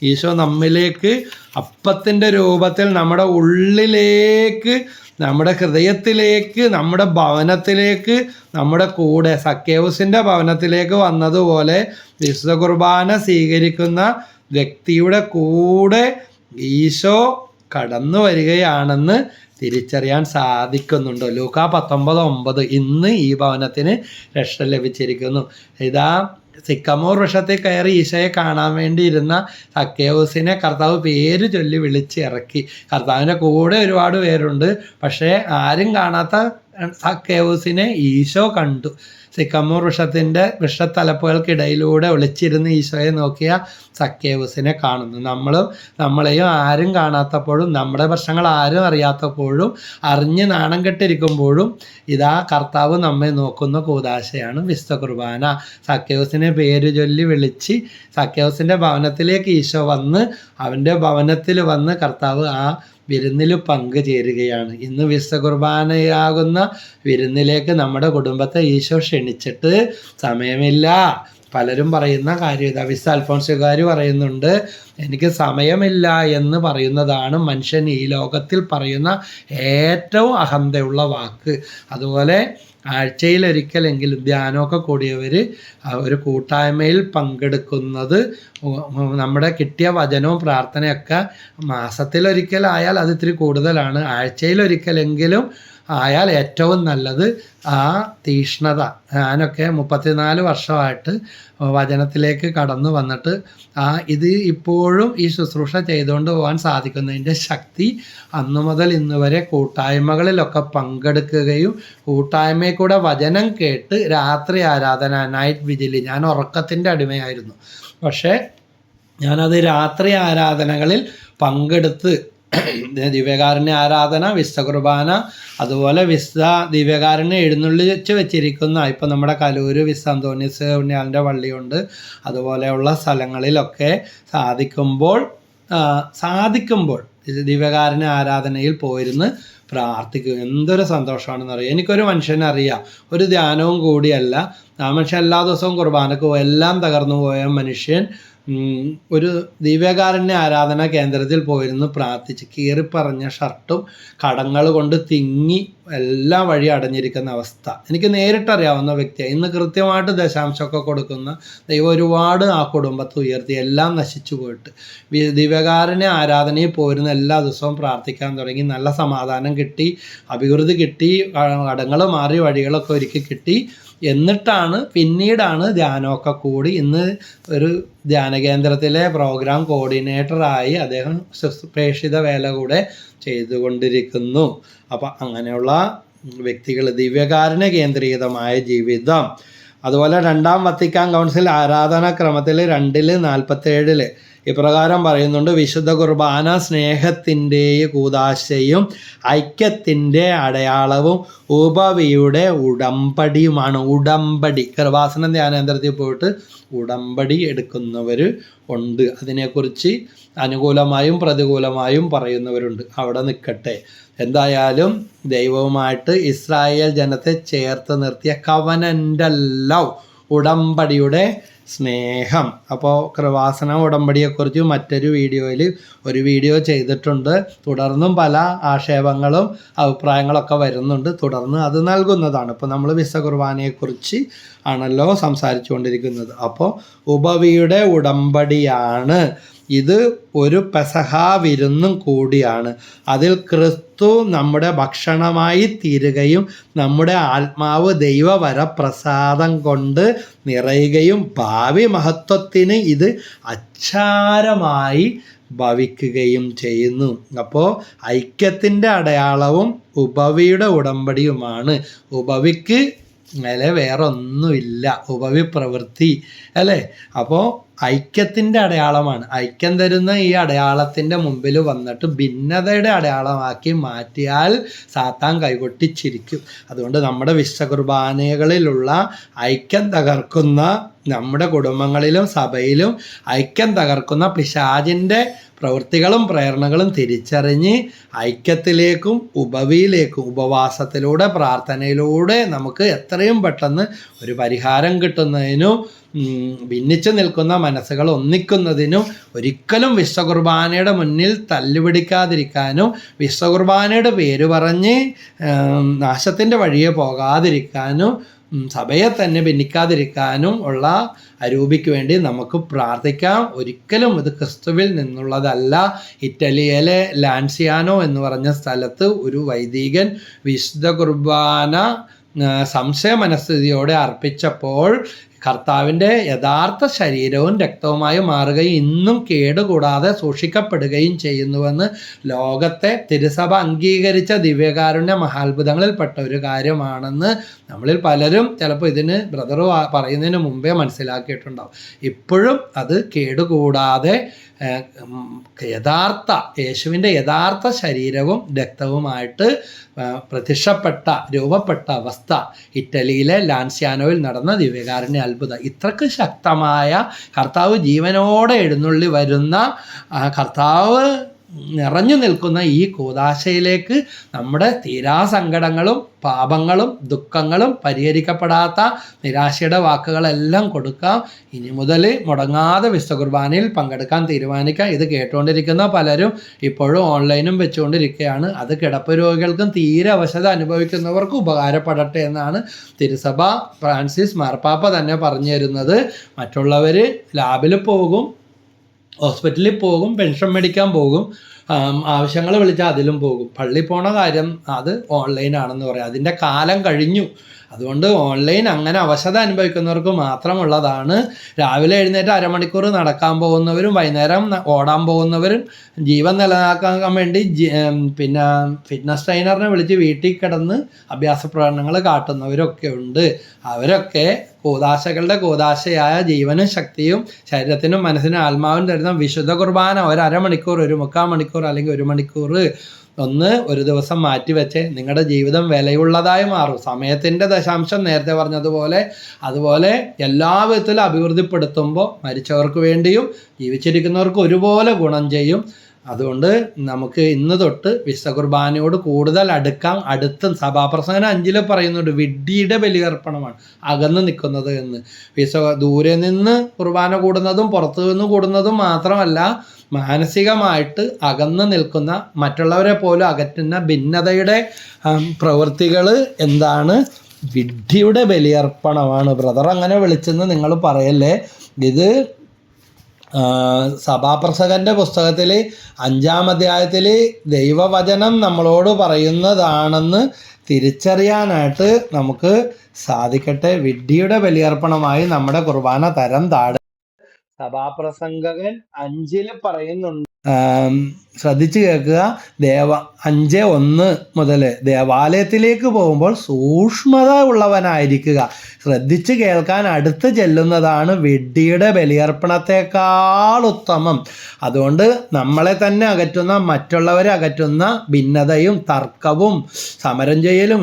ഈശോ നമ്മിലേക്ക് അപ്പത്തിൻ്റെ രൂപത്തിൽ നമ്മുടെ ഉള്ളിലേക്ക്, നമ്മുടെ ഹൃദയത്തിലേക്ക്, നമ്മുടെ ഭവനത്തിലേക്ക്, നമ്മുടെ കൂടെ സക്കേവുസിൻ്റെ ഭവനത്തിലേക്ക് വന്നതുപോലെ വിശുദ്ധ കുർബാന സ്വീകരിക്കുന്ന വ്യക്തിയുടെ കൂടെ ഈശോ കടന്നു വരികയാണെന്ന് തിരിച്ചറിയാൻ സാധിക്കുന്നുണ്ടോ? ലൂക്കാ 19:9 ഇന്ന് ഈ ഭവനത്തിന് രക്ഷ ലഭിച്ചിരിക്കുന്നു. ഇതാ സിക്കമോർ വൃക്ഷത്തിൽ കയറി ഈശോയെ കാണാൻ വേണ്ടി ഇരുന്ന സക്കേവൂസിനെ കർത്താവ് പേര് ചൊല്ലി വിളിച്ചിറക്കി. കർത്താവിൻ്റെ കൂടെ ഒരുപാട് പേരുണ്ട്, പക്ഷേ ആരും കാണാത്ത സക്കേവൂസിനെ ഈശോ കണ്ടു. സിക്കമോർ വൃക്ഷത്തലപ്പുകൾക്കിടയിലൂടെ ഒളിച്ചിരുന്ന് ഈശോയെ നോക്കിയ സക്കേവൂസിനെ കാണുന്നു. നമ്മളെയും ആരും കാണാത്തപ്പോഴും നമ്മുടെ പ്രശ്നങ്ങൾ ആരും അറിയാത്തപ്പോഴും അറിഞ്ഞ് നാണം കെട്ടിരിക്കുമ്പോഴും ഇതാ കർത്താവ് നമ്മെ നോക്കുന്ന കൂദാശയാണ് വിശുദ്ധ കുർബാന. സക്കേവൂസിനെ പേര് ചൊല്ലി വിളിച്ച് സക്കേവൂസിൻ്റെ ഭവനത്തിലേക്ക് ഈശോ വന്ന് അവൻ്റെ ഭവനത്തിൽ വന്ന് കർത്താവ് ആ വിരുന്നിൽ പങ്കുചേരുകയാണ്. ഇന്ന് വിശുദ്ധ കുർബാനയാകുന്ന വിരുന്നിലേക്ക് നമ്മുടെ കുടുംബത്തെ ഈശോ ക്ഷണിച്ചിട്ട് സമയമില്ല. പലരും പറയുന്ന കാര്യം ഇതാ, വിശുദ്ധ അൽഫോൻസുകാർ പറയുന്നുണ്ട്, എനിക്ക് സമയമില്ല എന്ന് പറയുന്നതാണ് മനുഷ്യൻ ഈ ലോകത്തിൽ പറയുന്ന ഏറ്റവും അഹന്തയുള്ള വാക്ക്. അതുപോലെ ആഴ്ചയിലൊരിക്കലെങ്കിലും ധ്യാനമൊക്കെ കൂടിയവർ ഒരു കൂട്ടായ്മയിൽ പങ്കെടുക്കുന്നത്, നമ്മുടെ കിട്ടിയ വചനവും പ്രാർത്ഥനയൊക്കെ മാസത്തിലൊരിക്കലായാൽ അത് ഇത്തിരി കൂടുതലാണ്, ആഴ്ചയിലൊരിക്കലെങ്കിലും ആയാൽ ഏറ്റവും നല്ലത്. ആ തീഷ്ണത, ഞാനൊക്കെ 34 വർഷമായിട്ട് വചനത്തിലേക്ക് കടന്നു വന്നിട്ട് ഇത് ഇപ്പോഴും ഈ ശുശ്രൂഷ ചെയ്തുകൊണ്ട് പോകാൻ സാധിക്കുന്നതിൻ്റെ ശക്തി അന്നു മുതൽ ഇന്ന് വരെ കൂട്ടായ്മകളിലൊക്കെ പങ്കെടുക്കുകയും കൂട്ടായ്മയിൽ കൂടെ വചനം കേട്ട് രാത്രി ആരാധന, നൈറ്റ് വിജിലി, ഞാൻ ഉറക്കത്തിൻ്റെ അടിമയായിരുന്നു, പക്ഷേ ഞാനത് രാത്രി ആരാധനകളിൽ പങ്കെടുത്ത് ദിവ്യകാരുണ്യ ആരാധന, വിശുദ്ധ കുർബാന, അതുപോലെ വിശുദ്ധ ദിവ്യകാരുണ്യം എഴുന്നള്ളിച്ച് വെച്ചിരിക്കുന്ന ഇപ്പം നമ്മുടെ കലൂര് വിശുദ്ധ അന്തോണീസ് പുണ്യാളൻ്റെ പള്ളിയുണ്ട്, അതുപോലെയുള്ള സ്ഥലങ്ങളിലൊക്കെ സാധിക്കുമ്പോൾ ദിവ്യകാരുണ്യ ആരാധനയിൽ പോയിരുന്ന് പ്രാർത്ഥിക്കും. എന്തൊരു സന്തോഷമാണെന്ന് അറിയാം. എനിക്കൊരു മനുഷ്യനെ അറിയാം, ഒരു ധ്യാനവും കൂടിയല്ല, ആ മനുഷ്യൻ എല്ലാ ദിവസവും കുർബാനക്ക് പോയി എല്ലാം തകർന്നു പോയ മനുഷ്യൻ ഒരു ദിവ്യകാരുണ്യ ആരാധന കേന്ദ്രത്തിൽ പോയിരുന്നു പ്രാർത്ഥിച്ച് കീറിപ്പറഞ്ഞ ഷർട്ടും കടങ്ങൾ കൊണ്ട് തിങ്ങി എല്ലാ വഴി അടഞ്ഞിരിക്കുന്ന അവസ്ഥ എനിക്ക് നേരിട്ടറിയാവുന്ന വ്യക്തിയാണ്. ഇന്ന് കൃത്യമായിട്ട് ദശാംശമൊക്കെ കൊടുക്കുന്ന ദൈവം ഒരുപാട് ആ കുടുംബത്തെ ഉയർത്തി, എല്ലാം നശിച്ചു പോയിട്ട് ദിവ്യകാരുണ്യ ആരാധനയിൽ പോയിരുന്ന എല്ലാ ദിവസവും പ്രാർത്ഥിക്കാൻ തുടങ്ങി. നല്ല സമാധാനം കിട്ടി, അഭിവൃദ്ധി കിട്ടി, കടങ്ങൾ മാറി, വഴികളൊക്കെ ഒരുക്കി കിട്ടി. പിന്നീടാണ് ധ്യാനമൊക്കെ കൂടി ഇന്ന് ഒരു ധ്യാന കേന്ദ്രത്തിലെ പ്രോഗ്രാം കോർഡിനേറ്ററായി അദ്ദേഹം പ്രേക്ഷിത വേല കൂടെ ചെയ്തുകൊണ്ടിരിക്കുന്നു. അപ്പം അങ്ങനെയുള്ള വ്യക്തികൾ, ദിവ്യകാരുണ്യ കേന്ദ്രീകൃതമായ ജീവിതം. അതുപോലെ 2ാം വത്തിക്കാൻ കൗൺസിൽ ആരാധനാക്രമത്തിൽ 2:47 ഇപ്രകാരം പറയുന്നുണ്ട്: വിശുദ്ധ കുർബാന സ്നേഹത്തിൻ്റെയും കൂദാശയും ഐക്യത്തിൻ്റെ അടയാളവും ഉപവിയുടെ ഉടമ്പടിയുമാണ്. ഉടമ്പടി, കൃപാസന ധ്യാനേന്ദ്രത്തിൽ പോയിട്ട് ഉടമ്പടി എടുക്കുന്നവർ ഉണ്ട്. അതിനെക്കുറിച്ച് അനുകൂലമായും പ്രതികൂലമായും പറയുന്നവരുണ്ട്. അവിടെ നിൽക്കട്ടെ. എന്തായാലും ദൈവവുമായിട്ട് ഇസ്രായേൽ ജനത്തെ ചേർത്ത് നിർത്തിയ കവനൻ്റ് ലവ്, ഉടമ്പടിയുടെ സ്നേഹം. അപ്പോൾ കൃപാസന ഉടമ്പടിയെക്കുറിച്ച് മറ്റൊരു വീഡിയോ ചെയ്തിട്ടുണ്ട്. തുടർന്നും പല ആക്ഷേപങ്ങളും അഭിപ്രായങ്ങളൊക്കെ വരുന്നുണ്ട്. തുടർന്ന് അത് നൽകുന്നതാണ്. ഇപ്പോൾ നമ്മൾ വിശുദ്ധ കുർബാനയെക്കുറിച്ച് ആണല്ലോ സംസാരിച്ചു കൊണ്ടിരിക്കുന്നത്. അപ്പോൾ ഉപവിയുടെ ഉടമ്പടിയാണ് ഇത്. ഒരു പെസഹാ വിരുന്നും കൂടിയാണ്. അതിൽ ക്രിസ്തു നമ്മുടെ ഭക്ഷണമായി തീരുകയും നമ്മുടെ ആത്മാവ് ദൈവവരപ്രസാദം കൊണ്ട് നിറയുകയും ഭാവി മഹത്വത്തിന് ഇത് അച്ചാരമായി ഭവിക്കുകയും ചെയ്യുന്നു. അപ്പോൾ ഐക്യത്തിൻ്റെ അടയാളവും ഉപവിയുടെ ഉടമ്പടിയുമാണ്. ഉപവിക്ക് മേലെ വേറെ ഒന്നുമില്ല, ഉപവി പ്രവൃത്തി അല്ലേ? അപ്പോൾ ഐക്യത്തിൻ്റെ അടയാളമാണ്. ഐക്യം തരുന്ന ഈ അടയാളത്തിൻ്റെ മുമ്പിൽ വന്നിട്ട് ഭിന്നതയുടെ അടയാളമാക്കി മാറ്റിയാൽ സാത്താൻ കൈകൊട്ടിച്ചിരിക്കും. അതുകൊണ്ട് നമ്മുടെ വിശുദ്ധ കുർബാനകളിലുള്ള ഐക്യം തകർക്കുന്ന, നമ്മുടെ കുടുംബങ്ങളിലും സഭയിലും ഐക്യം തകർക്കുന്ന പിശാചിൻ്റെ പ്രവൃത്തികളും പ്രേരണകളും തിരിച്ചറിഞ്ഞ് ഐക്യത്തിലേക്കും ഉപവിയിലേക്കും ഉപവാസത്തിലൂടെ പ്രാർത്ഥനയിലൂടെ നമുക്ക് എത്രയും പെട്ടെന്ന് ഒരു പരിഹാരം കിട്ടുന്നതിനും ഭിന്നിച്ചു നിൽക്കുന്ന മനസ്സുകൾ ഒന്നിക്കുന്നതിനും ഒരിക്കലും വിശ്വകുർബാനയുടെ മുന്നിൽ തല്ലുപിടിക്കാതിരിക്കാനും വിശ്വകുർബാനയുടെ പേര് പറഞ്ഞ് നാശത്തിൻ്റെ വഴിയെ പോകാതിരിക്കാനും സഭയെ തന്നെ ഭിന്നിക്കാതിരിക്കാനും ഉള്ള അരൂപിക്ക് വേണ്ടി നമുക്ക് പ്രാർത്ഥിക്കാം. ഒരിക്കലും ഇത് ക്രിസ്തുവിൽ നിന്നുള്ളതല്ല. ഇറ്റലിയിലെ ലാൻസിയാനോ എന്ന് പറഞ്ഞ സ്ഥലത്ത് ഒരു വൈദികൻ വിശുദ്ധ കുർബാന സംശയ മനസ്ഥിതിയോടെ അർപ്പിച്ചപ്പോൾ കർത്താവിൻ്റെ യഥാർത്ഥ ശരീരവും രക്തവുമായി മാറുകയും ഇന്നും കേടുകൂടാതെ സൂക്ഷിക്കപ്പെടുകയും ചെയ്യുന്നുവെന്ന് ലോകത്തെ തിരുസഭ അംഗീകരിച്ച ദിവ്യകാരുണ്യ മഹാത്ഭുതങ്ങളിൽപ്പെട്ട ഒരു കാര്യമാണെന്ന് നമ്മളിൽ പലരും ചിലപ്പോൾ ഇതിന് ബ്രദർ പറയുന്നതിന് മുമ്പേ മനസ്സിലാക്കിയിട്ടുണ്ടാവും. ഇപ്പോഴും അത് കേടുകൂടാതെ യേശുവിൻ്റെ യഥാർത്ഥ ശരീരവും രക്തവുമായിട്ട് രൂപപ്പെട്ട അവസ്ഥ ഇറ്റലിയിലെ ലാൻസിയാനോയിൽ നടന്ന ദിവ്യകാരുണ്യ അത്ഭുതം. ഇത്രക്ക് ശക്തമായ കർത്താവ് ജീവനോടെ എഴുന്നള്ളി വരുന്ന കർത്താവ് നിറഞ്ഞു നിൽക്കുന്ന ഈ കൂദാശയിലേക്ക് നമ്മുടെ തീരാസങ്കടങ്ങളും പാപങ്ങളും ദുഃഖങ്ങളും പരിഹരിക്കപ്പെടാത്ത നിരാശയുടെ വാക്കുകളെല്ലാം കൊടുക്കാം. ഇനി മുതൽ മുടങ്ങാതെ വിശുദ്ധ കുർബാനയിൽ പങ്കെടുക്കാൻ തീരുമാനിക്കാം. ഇത് കേട്ടുകൊണ്ടിരിക്കുന്ന പലരും ഇപ്പോഴും ഓൺലൈനും വെച്ചുകൊണ്ടിരിക്കുകയാണ്. അത് കിടപ്പ് രോഗികൾക്കും തീരെ അവശത അനുഭവിക്കുന്നവർക്കും ഉപകാരപ്പെടട്ടെ എന്നാണ് തിരുസഭ ഫ്രാൻസിസ് മാർപ്പാപ്പ തന്നെ പറഞ്ഞു തരുന്നത്. മറ്റുള്ളവർ ലാബിൽ പോകും, ഹോസ്പിറ്റലിൽ പോകും, പെൻഷൻ മേടിക്കാൻ പോകും, ആവശ്യങ്ങൾ വിളിച്ചാൽ അതിലും പോകും. പള്ളി പോണ കാര്യം അത് ഓൺലൈനാണെന്ന് പറയാം. അതിൻ്റെ കാലം കഴിഞ്ഞു. അതുകൊണ്ട് ഓൺലൈൻ അങ്ങനെ അവശത അനുഭവിക്കുന്നവർക്ക് മാത്രമുള്ളതാണ്. രാവിലെ എഴുന്നേറ്റ് അരമണിക്കൂർ നടക്കാൻ പോകുന്നവരും വൈകുന്നേരം ഓടാൻ പോകുന്നവരും ജീവൻ നിലനിൽക്കാൻ വേണ്ടി പിന്നെ ഫിറ്റ്നസ് ട്രെയിനറിനെ വിളിച്ച് വീട്ടിൽ കിടന്ന് അഭ്യാസ പ്രകടനങ്ങൾ കാട്ടുന്നവരൊക്കെ ഉണ്ട്. അവരൊക്കെ കൂദാശകളുടെ കൂദാശയായ ജീവനും ശക്തിയും ശരീരത്തിനും മനസ്സിനും ആത്മാവിനും തരുന്ന വിശുദ്ധ കുർബാന ഒരു അരമണിക്കൂർ, ഒരു 3/4 മണിക്കൂർ അല്ലെങ്കിൽ 1 മണിക്കൂർ ഒരു ദിവസം മാറ്റിവെച്ച് നിങ്ങളുടെ ജീവിതം വിലയുള്ളതായി മാറും. സമയത്തിൻ്റെ ദശാംശം നേരത്തെ പറഞ്ഞതുപോലെ അതുപോലെ എല്ലാ വിധത്തിലും അഭിവൃദ്ധിപ്പെടുത്തുമ്പോൾ മരിച്ചവർക്ക് വേണ്ടിയും ജീവിച്ചിരിക്കുന്നവർക്ക് ഒരുപോലെ ഗുണം ചെയ്യും. അതുകൊണ്ട് നമുക്ക് ഇന്ന് തൊട്ട് വിശുദ്ധ കുർബാനയോട് കൂടുതൽ അടുത്ത് സഭാപ്രസംഗം 5 പറയുന്നുണ്ട്, വിഡ്ഢിയുടെ ബലിയർപ്പണമാണ് അകന്ന് നിൽക്കുന്നത് എന്ന്. ദൂരെ നിന്ന് കുർബാന കൂടുന്നതും പുറത്തു നിന്ന് കൂടുന്നതും മാത്രമല്ല, മാനസികമായിട്ട് അകന്ന് നിൽക്കുന്ന മറ്റുള്ളവരെ പോലും അകറ്റുന്ന ഭിന്നതയുടെ പ്രവൃത്തികൾ എന്താണ്? വിഡ്ഢിയുടെ ബലിയർപ്പണമാണ്. ബ്രദർ അങ്ങനെ വിളിച്ചെന്ന് നിങ്ങൾ പറയല്ലേ. ഇത് സഭാപ്രസംഗൻ്റെ പുസ്തകത്തിൽ 5-ാം അധ്യായത്തിൽ ദൈവവചനം നമ്മളോട് പറയുന്നതാണെന്ന് തിരിച്ചറിയാനായിട്ട് നമുക്ക് സാധിക്കട്ടെ. വിഡ്ഢിയുടെ ബലിയർപ്പണമായി നമ്മുടെ കുർബാന തരം താഴെ സഭാപ്രസംഗകൻ 5 പറയുന്നുണ്ട്. ശ്രദ്ധിച്ചു കേൾക്കുക. 5:1 മുതൽ ദേവാലയത്തിലേക്ക് പോകുമ്പോൾ സൂക്ഷ്മത ഉള്ളവനായിരിക്കുക. ശ്രദ്ധിച്ചു കേൾക്കാൻ അടുത്ത് ചെല്ലുന്നതാണ് വിഡ്ഢിയുടെ ബലിയർപ്പണത്തെക്കാൾ ഉത്തമം. അതുകൊണ്ട് നമ്മളെ തന്നെ അകറ്റുന്ന, മറ്റുള്ളവരെ അകറ്റുന്ന ഭിന്നതയും തർക്കവും സമരം ചെയ്യലും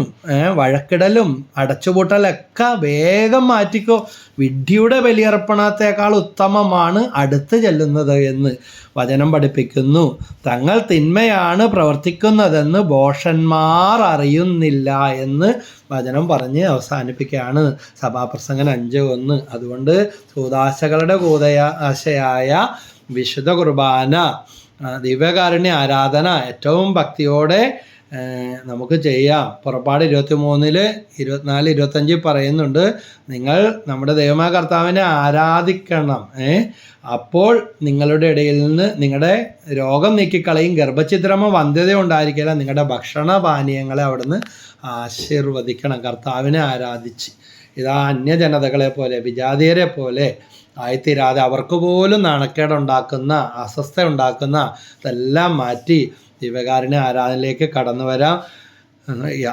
വഴക്കിടലും അടച്ചുപൂട്ടലൊക്കെ വേഗം മാറ്റിക്കോ. വിഡ്ഢിയുടെ ബലിയർപ്പണത്തെക്കാൾ ഉത്തമമാണ് അടുത്ത് ചെല്ലുന്നത് എന്ന് വചനം പഠിപ്പിക്കുന്നു. തങ്ങൾ തിന്മയാണ് പ്രവർത്തിക്കുന്നതെന്ന് ഭോഷന്മാർ അറിയുന്നില്ല എന്ന് വചനം പറഞ്ഞ് അവസാനിപ്പിക്കുകയാണ് സഭാപ്രസംഗൻ 5:1. അതുകൊണ്ട് കൂദാശകളുടെ കൂദാശയായ വിശുദ്ധ കുർബാന, ദിവ്യകാരുണ്യ ആരാധന ഏറ്റവും ഭക്തിയോടെ നമുക്ക് ചെയ്യാം. പുറപ്പാട് 23, 24, 25 പറയുന്നുണ്ട്, നിങ്ങൾ നമ്മുടെ ദൈവമായ കർത്താവിനെ ആരാധിക്കണം. അപ്പോൾ നിങ്ങളുടെ ഇടയിൽ നിന്ന് നിങ്ങളുടെ രോഗം നീക്കിക്കളയും, ഗർഭഛിദ്രമോ വന്ധ്യത ഉണ്ടായിരിക്കില്ല. നിങ്ങളുടെ ഭക്ഷണപാനീയങ്ങളെ അവിടുന്ന് ആശീർവദിക്കണം. കർത്താവിനെ ആരാധിച്ച് ഇതാ അന്യജനതകളെ പോലെ വിജാതീയരെ പോലെ ആയിത്തീരാതെ അവർക്ക് പോലും നാണക്കേടുണ്ടാക്കുന്ന, അസ്വസ്ഥ ഉണ്ടാക്കുന്ന ഇതെല്ലാം മാറ്റി ദിവ്യകാരുണ്യ ആരാധനയിലേക്ക് കടന്നു വരാം.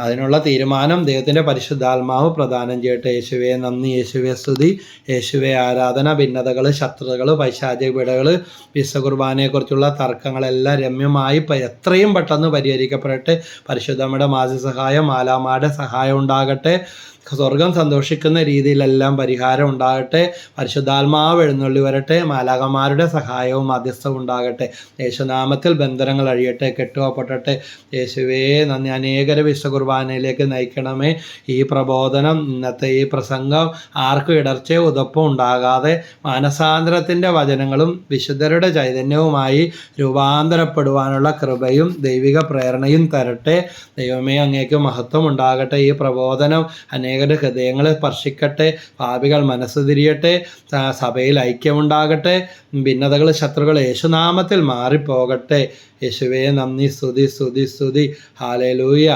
അതിനുള്ള തീരുമാനം ദൈവത്തിൻ്റെ പരിശുദ്ധാത്മാവ് പ്രദാനം ചെയ്യട്ടെ. യേശുവേ നന്ദി, യേശുവേ സ്തുതി, യേശുവേ ആരാധന. ഭിന്നതകൾ, ശത്രുതകൾ, പൈശാചിക പീഡകൾ, വിശുദ്ധ കുർബാനയെക്കുറിച്ചുള്ള തർക്കങ്ങളെല്ലാം രമ്യമായി എത്രയും പെട്ടെന്ന് പരിഹരിക്കപ്പെടട്ടെ. പരിശുദ്ധമ്മയുടെ മാതൃസഹായം, മാലാമാരുടെ സഹായം ഉണ്ടാകട്ടെ. സ്വർഗം സന്തോഷിക്കുന്ന രീതിയിലെല്ലാം പരിഹാരം ഉണ്ടാകട്ടെ. പരിശുദ്ധാത്മാവ് എഴുന്നള്ളി വരട്ടെ. മാലാകന്മാരുടെ സഹായവും മധ്യസ്ഥവും ഉണ്ടാകട്ടെ. യേശുനാമത്തിൽ ബന്ധനങ്ങൾ അഴിയട്ടെ, കെട്ടുവപ്പെട്ടെ. യേശുവേ നന്ദി. അനേകരെ വിശുദ്ധ കുർബാനയിലേക്ക് നയിക്കണമേ. ഈ പ്രബോധനം, ഇന്നത്തെ ഈ പ്രസംഗം ആർക്കും ഇടർച്ചയോ ഉതപ്പോ ഉണ്ടാകാതെ മാനസാന്തരത്തിൻ്റെ വചനങ്ങളും വിശുദ്ധരുടെ ചൈതന്യവുമായി രൂപാന്തരപ്പെടുവാനുള്ള കൃപയും ദൈവിക പ്രേരണയും തരട്ടെ. ദൈവമേ അങ്ങേക്ക് മഹത്വം ഉണ്ടാകട്ടെ. ഈ പ്രബോധനം അനേകരുടെ ഹൃദയങ്ങളെ സ്പർശിക്കട്ടെ, പാപികൾ മനസ്സ് തിരിയട്ടെ, സഭയിൽ ഐക്യമുണ്ടാകട്ടെ, ഭിന്നതകൾ ശത്രുക്കൾ യേശുനാമത്തിൽ മാറിപ്പോകട്ടെ. യേശുവേ നന്ദി, സ്തുതി സ്തുതി സ്തുതി, ഹല്ലേലൂയ.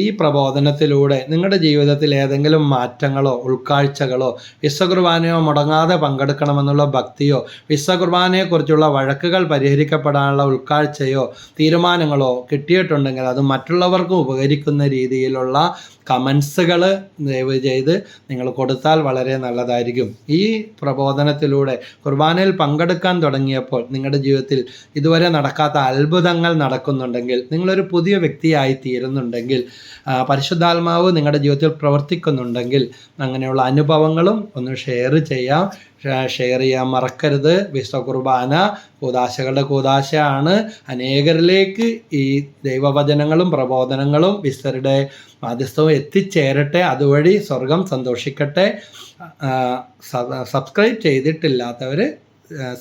ഈ പ്രബോധനത്തിലൂടെ നിങ്ങളുടെ ജീവിതത്തിൽ ഏതെങ്കിലും മാറ്റങ്ങളോ ഉൾക്കാഴ്ചകളോ വിശ്വകുർബാനയോ മുടങ്ങാതെ പങ്കെടുക്കണമെന്നുള്ള ഭക്തിയോ വിശ്വകുർബാനയെക്കുറിച്ചുള്ള വഴക്കുകൾ പരിഹരിക്കപ്പെടാനുള്ള ഉൾക്കാഴ്ചയോ തീരുമാനങ്ങളോ കിട്ടിയിട്ടുണ്ടെങ്കിൽ അത് മറ്റുള്ളവർക്കും ഉപകരിക്കുന്ന രീതിയിലുള്ള കമൻസുകൾ ദയവ് ചെയ്ത് നിങ്ങൾ കൊടുത്താൽ വളരെ നല്ലതായിരിക്കും. ഈ പ്രബോധനത്തിലൂടെ കുർബാനയിൽ പങ്കെടുക്കാൻ തുടങ്ങിയപ്പോൾ നിങ്ങളുടെ ജീവിതത്തിൽ ഇതുവരെ നടക്കാത്ത അത്ഭുതങ്ങൾ നടക്കുന്നുണ്ടെങ്കിൽ, നിങ്ങളൊരു പുതിയ വ്യക്തിയായി തീരുന്നുണ്ടെങ്കിൽ, പരിശുദ്ധാത്മാവ് നിങ്ങളുടെ ജീവിതത്തിൽ പ്രവർത്തിക്കുന്നുണ്ടെങ്കിൽ, അങ്ങനെയുള്ള അനുഭവങ്ങളും ഒന്ന് ഷെയർ ചെയ്യാൻ മറക്കരുത്. വിശുദ്ധ കുർബാന കൂദാശകളുടെ കൂദാശയാണ്. അനേകരിലേക്ക് ഈ ദൈവവചനങ്ങളും പ്രബോധനങ്ങളും വിശുദ്ധരുടെ മാധ്യസ്ഥവും എത്തിച്ചേരട്ടെ. അതുവഴി സ്വർഗം സന്തോഷിക്കട്ടെ. സബ്സ്ക്രൈബ് ചെയ്തിട്ടില്ലാത്തവർ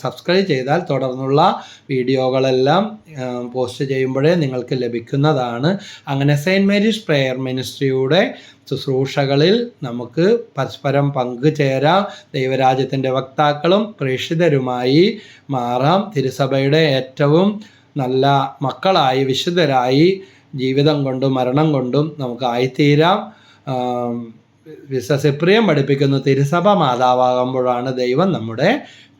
സബ്സ്ക്രൈബ് ചെയ്താൽ തുടർന്നുള്ള വീഡിയോകളെല്ലാം പോസ്റ്റ് ചെയ്യുമ്പോഴേ നിങ്ങൾക്ക് ലഭിക്കുന്നതാണ്. അങ്ങനെ സെയിൻറ്റ് മേരീസ് പ്രെയർ മിനിസ്ട്രിയുടെ ശുശ്രൂഷകളിൽ നമുക്ക് പരസ്പരം പങ്കുചേരാം. ദൈവരാജ്യത്തിൻ്റെ വക്താക്കളും പ്രേക്ഷിതരുമായി മാറാം. തിരുസഭയുടെ ഏറ്റവും നല്ല മക്കളായി, വിശുദ്ധരായി ജീവിതം കൊണ്ടും മരണം കൊണ്ടും നമുക്ക് ആയിത്തീരാം. വിശുദ്ധ സിപ്രിയൻ പഠിപ്പിക്കുന്നു, തിരുസഭ മാതാവാകുമ്പോഴാണ് ദൈവം നമ്മുടെ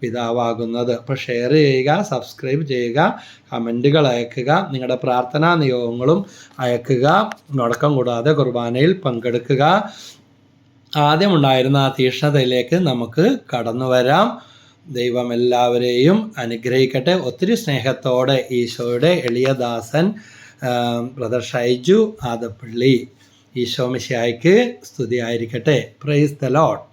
പിതാവാകുന്നത്. അപ്പോൾ ഷെയർ ചെയ്യുക, സബ്സ്ക്രൈബ് ചെയ്യുക, കമൻറ്റുകൾ അയക്കുക, നിങ്ങളുടെ പ്രാർത്ഥനാ നിയോഗങ്ങളും അയക്കുക. മുടക്കം കൂടാതെ കുർബാനയിൽ പങ്കെടുക്കുക. ആദ്യമുണ്ടായിരുന്ന ആ തീക്ഷ്ണതയിലേക്ക് നമുക്ക് കടന്നു വരാം. ദൈവം എല്ലാവരെയും അനുഗ്രഹിക്കട്ടെ. ഒത്തിരി സ്നേഹത്തോടെ ഈശോയുടെ എളിയദാസൻ ബ്രദർ ഷൈജു ആദപ്പള്ളി. ഈശോ മിശിഹായ്ക്ക് സ്തുതിയായിരിക്കട്ടെ. Praise the Lord.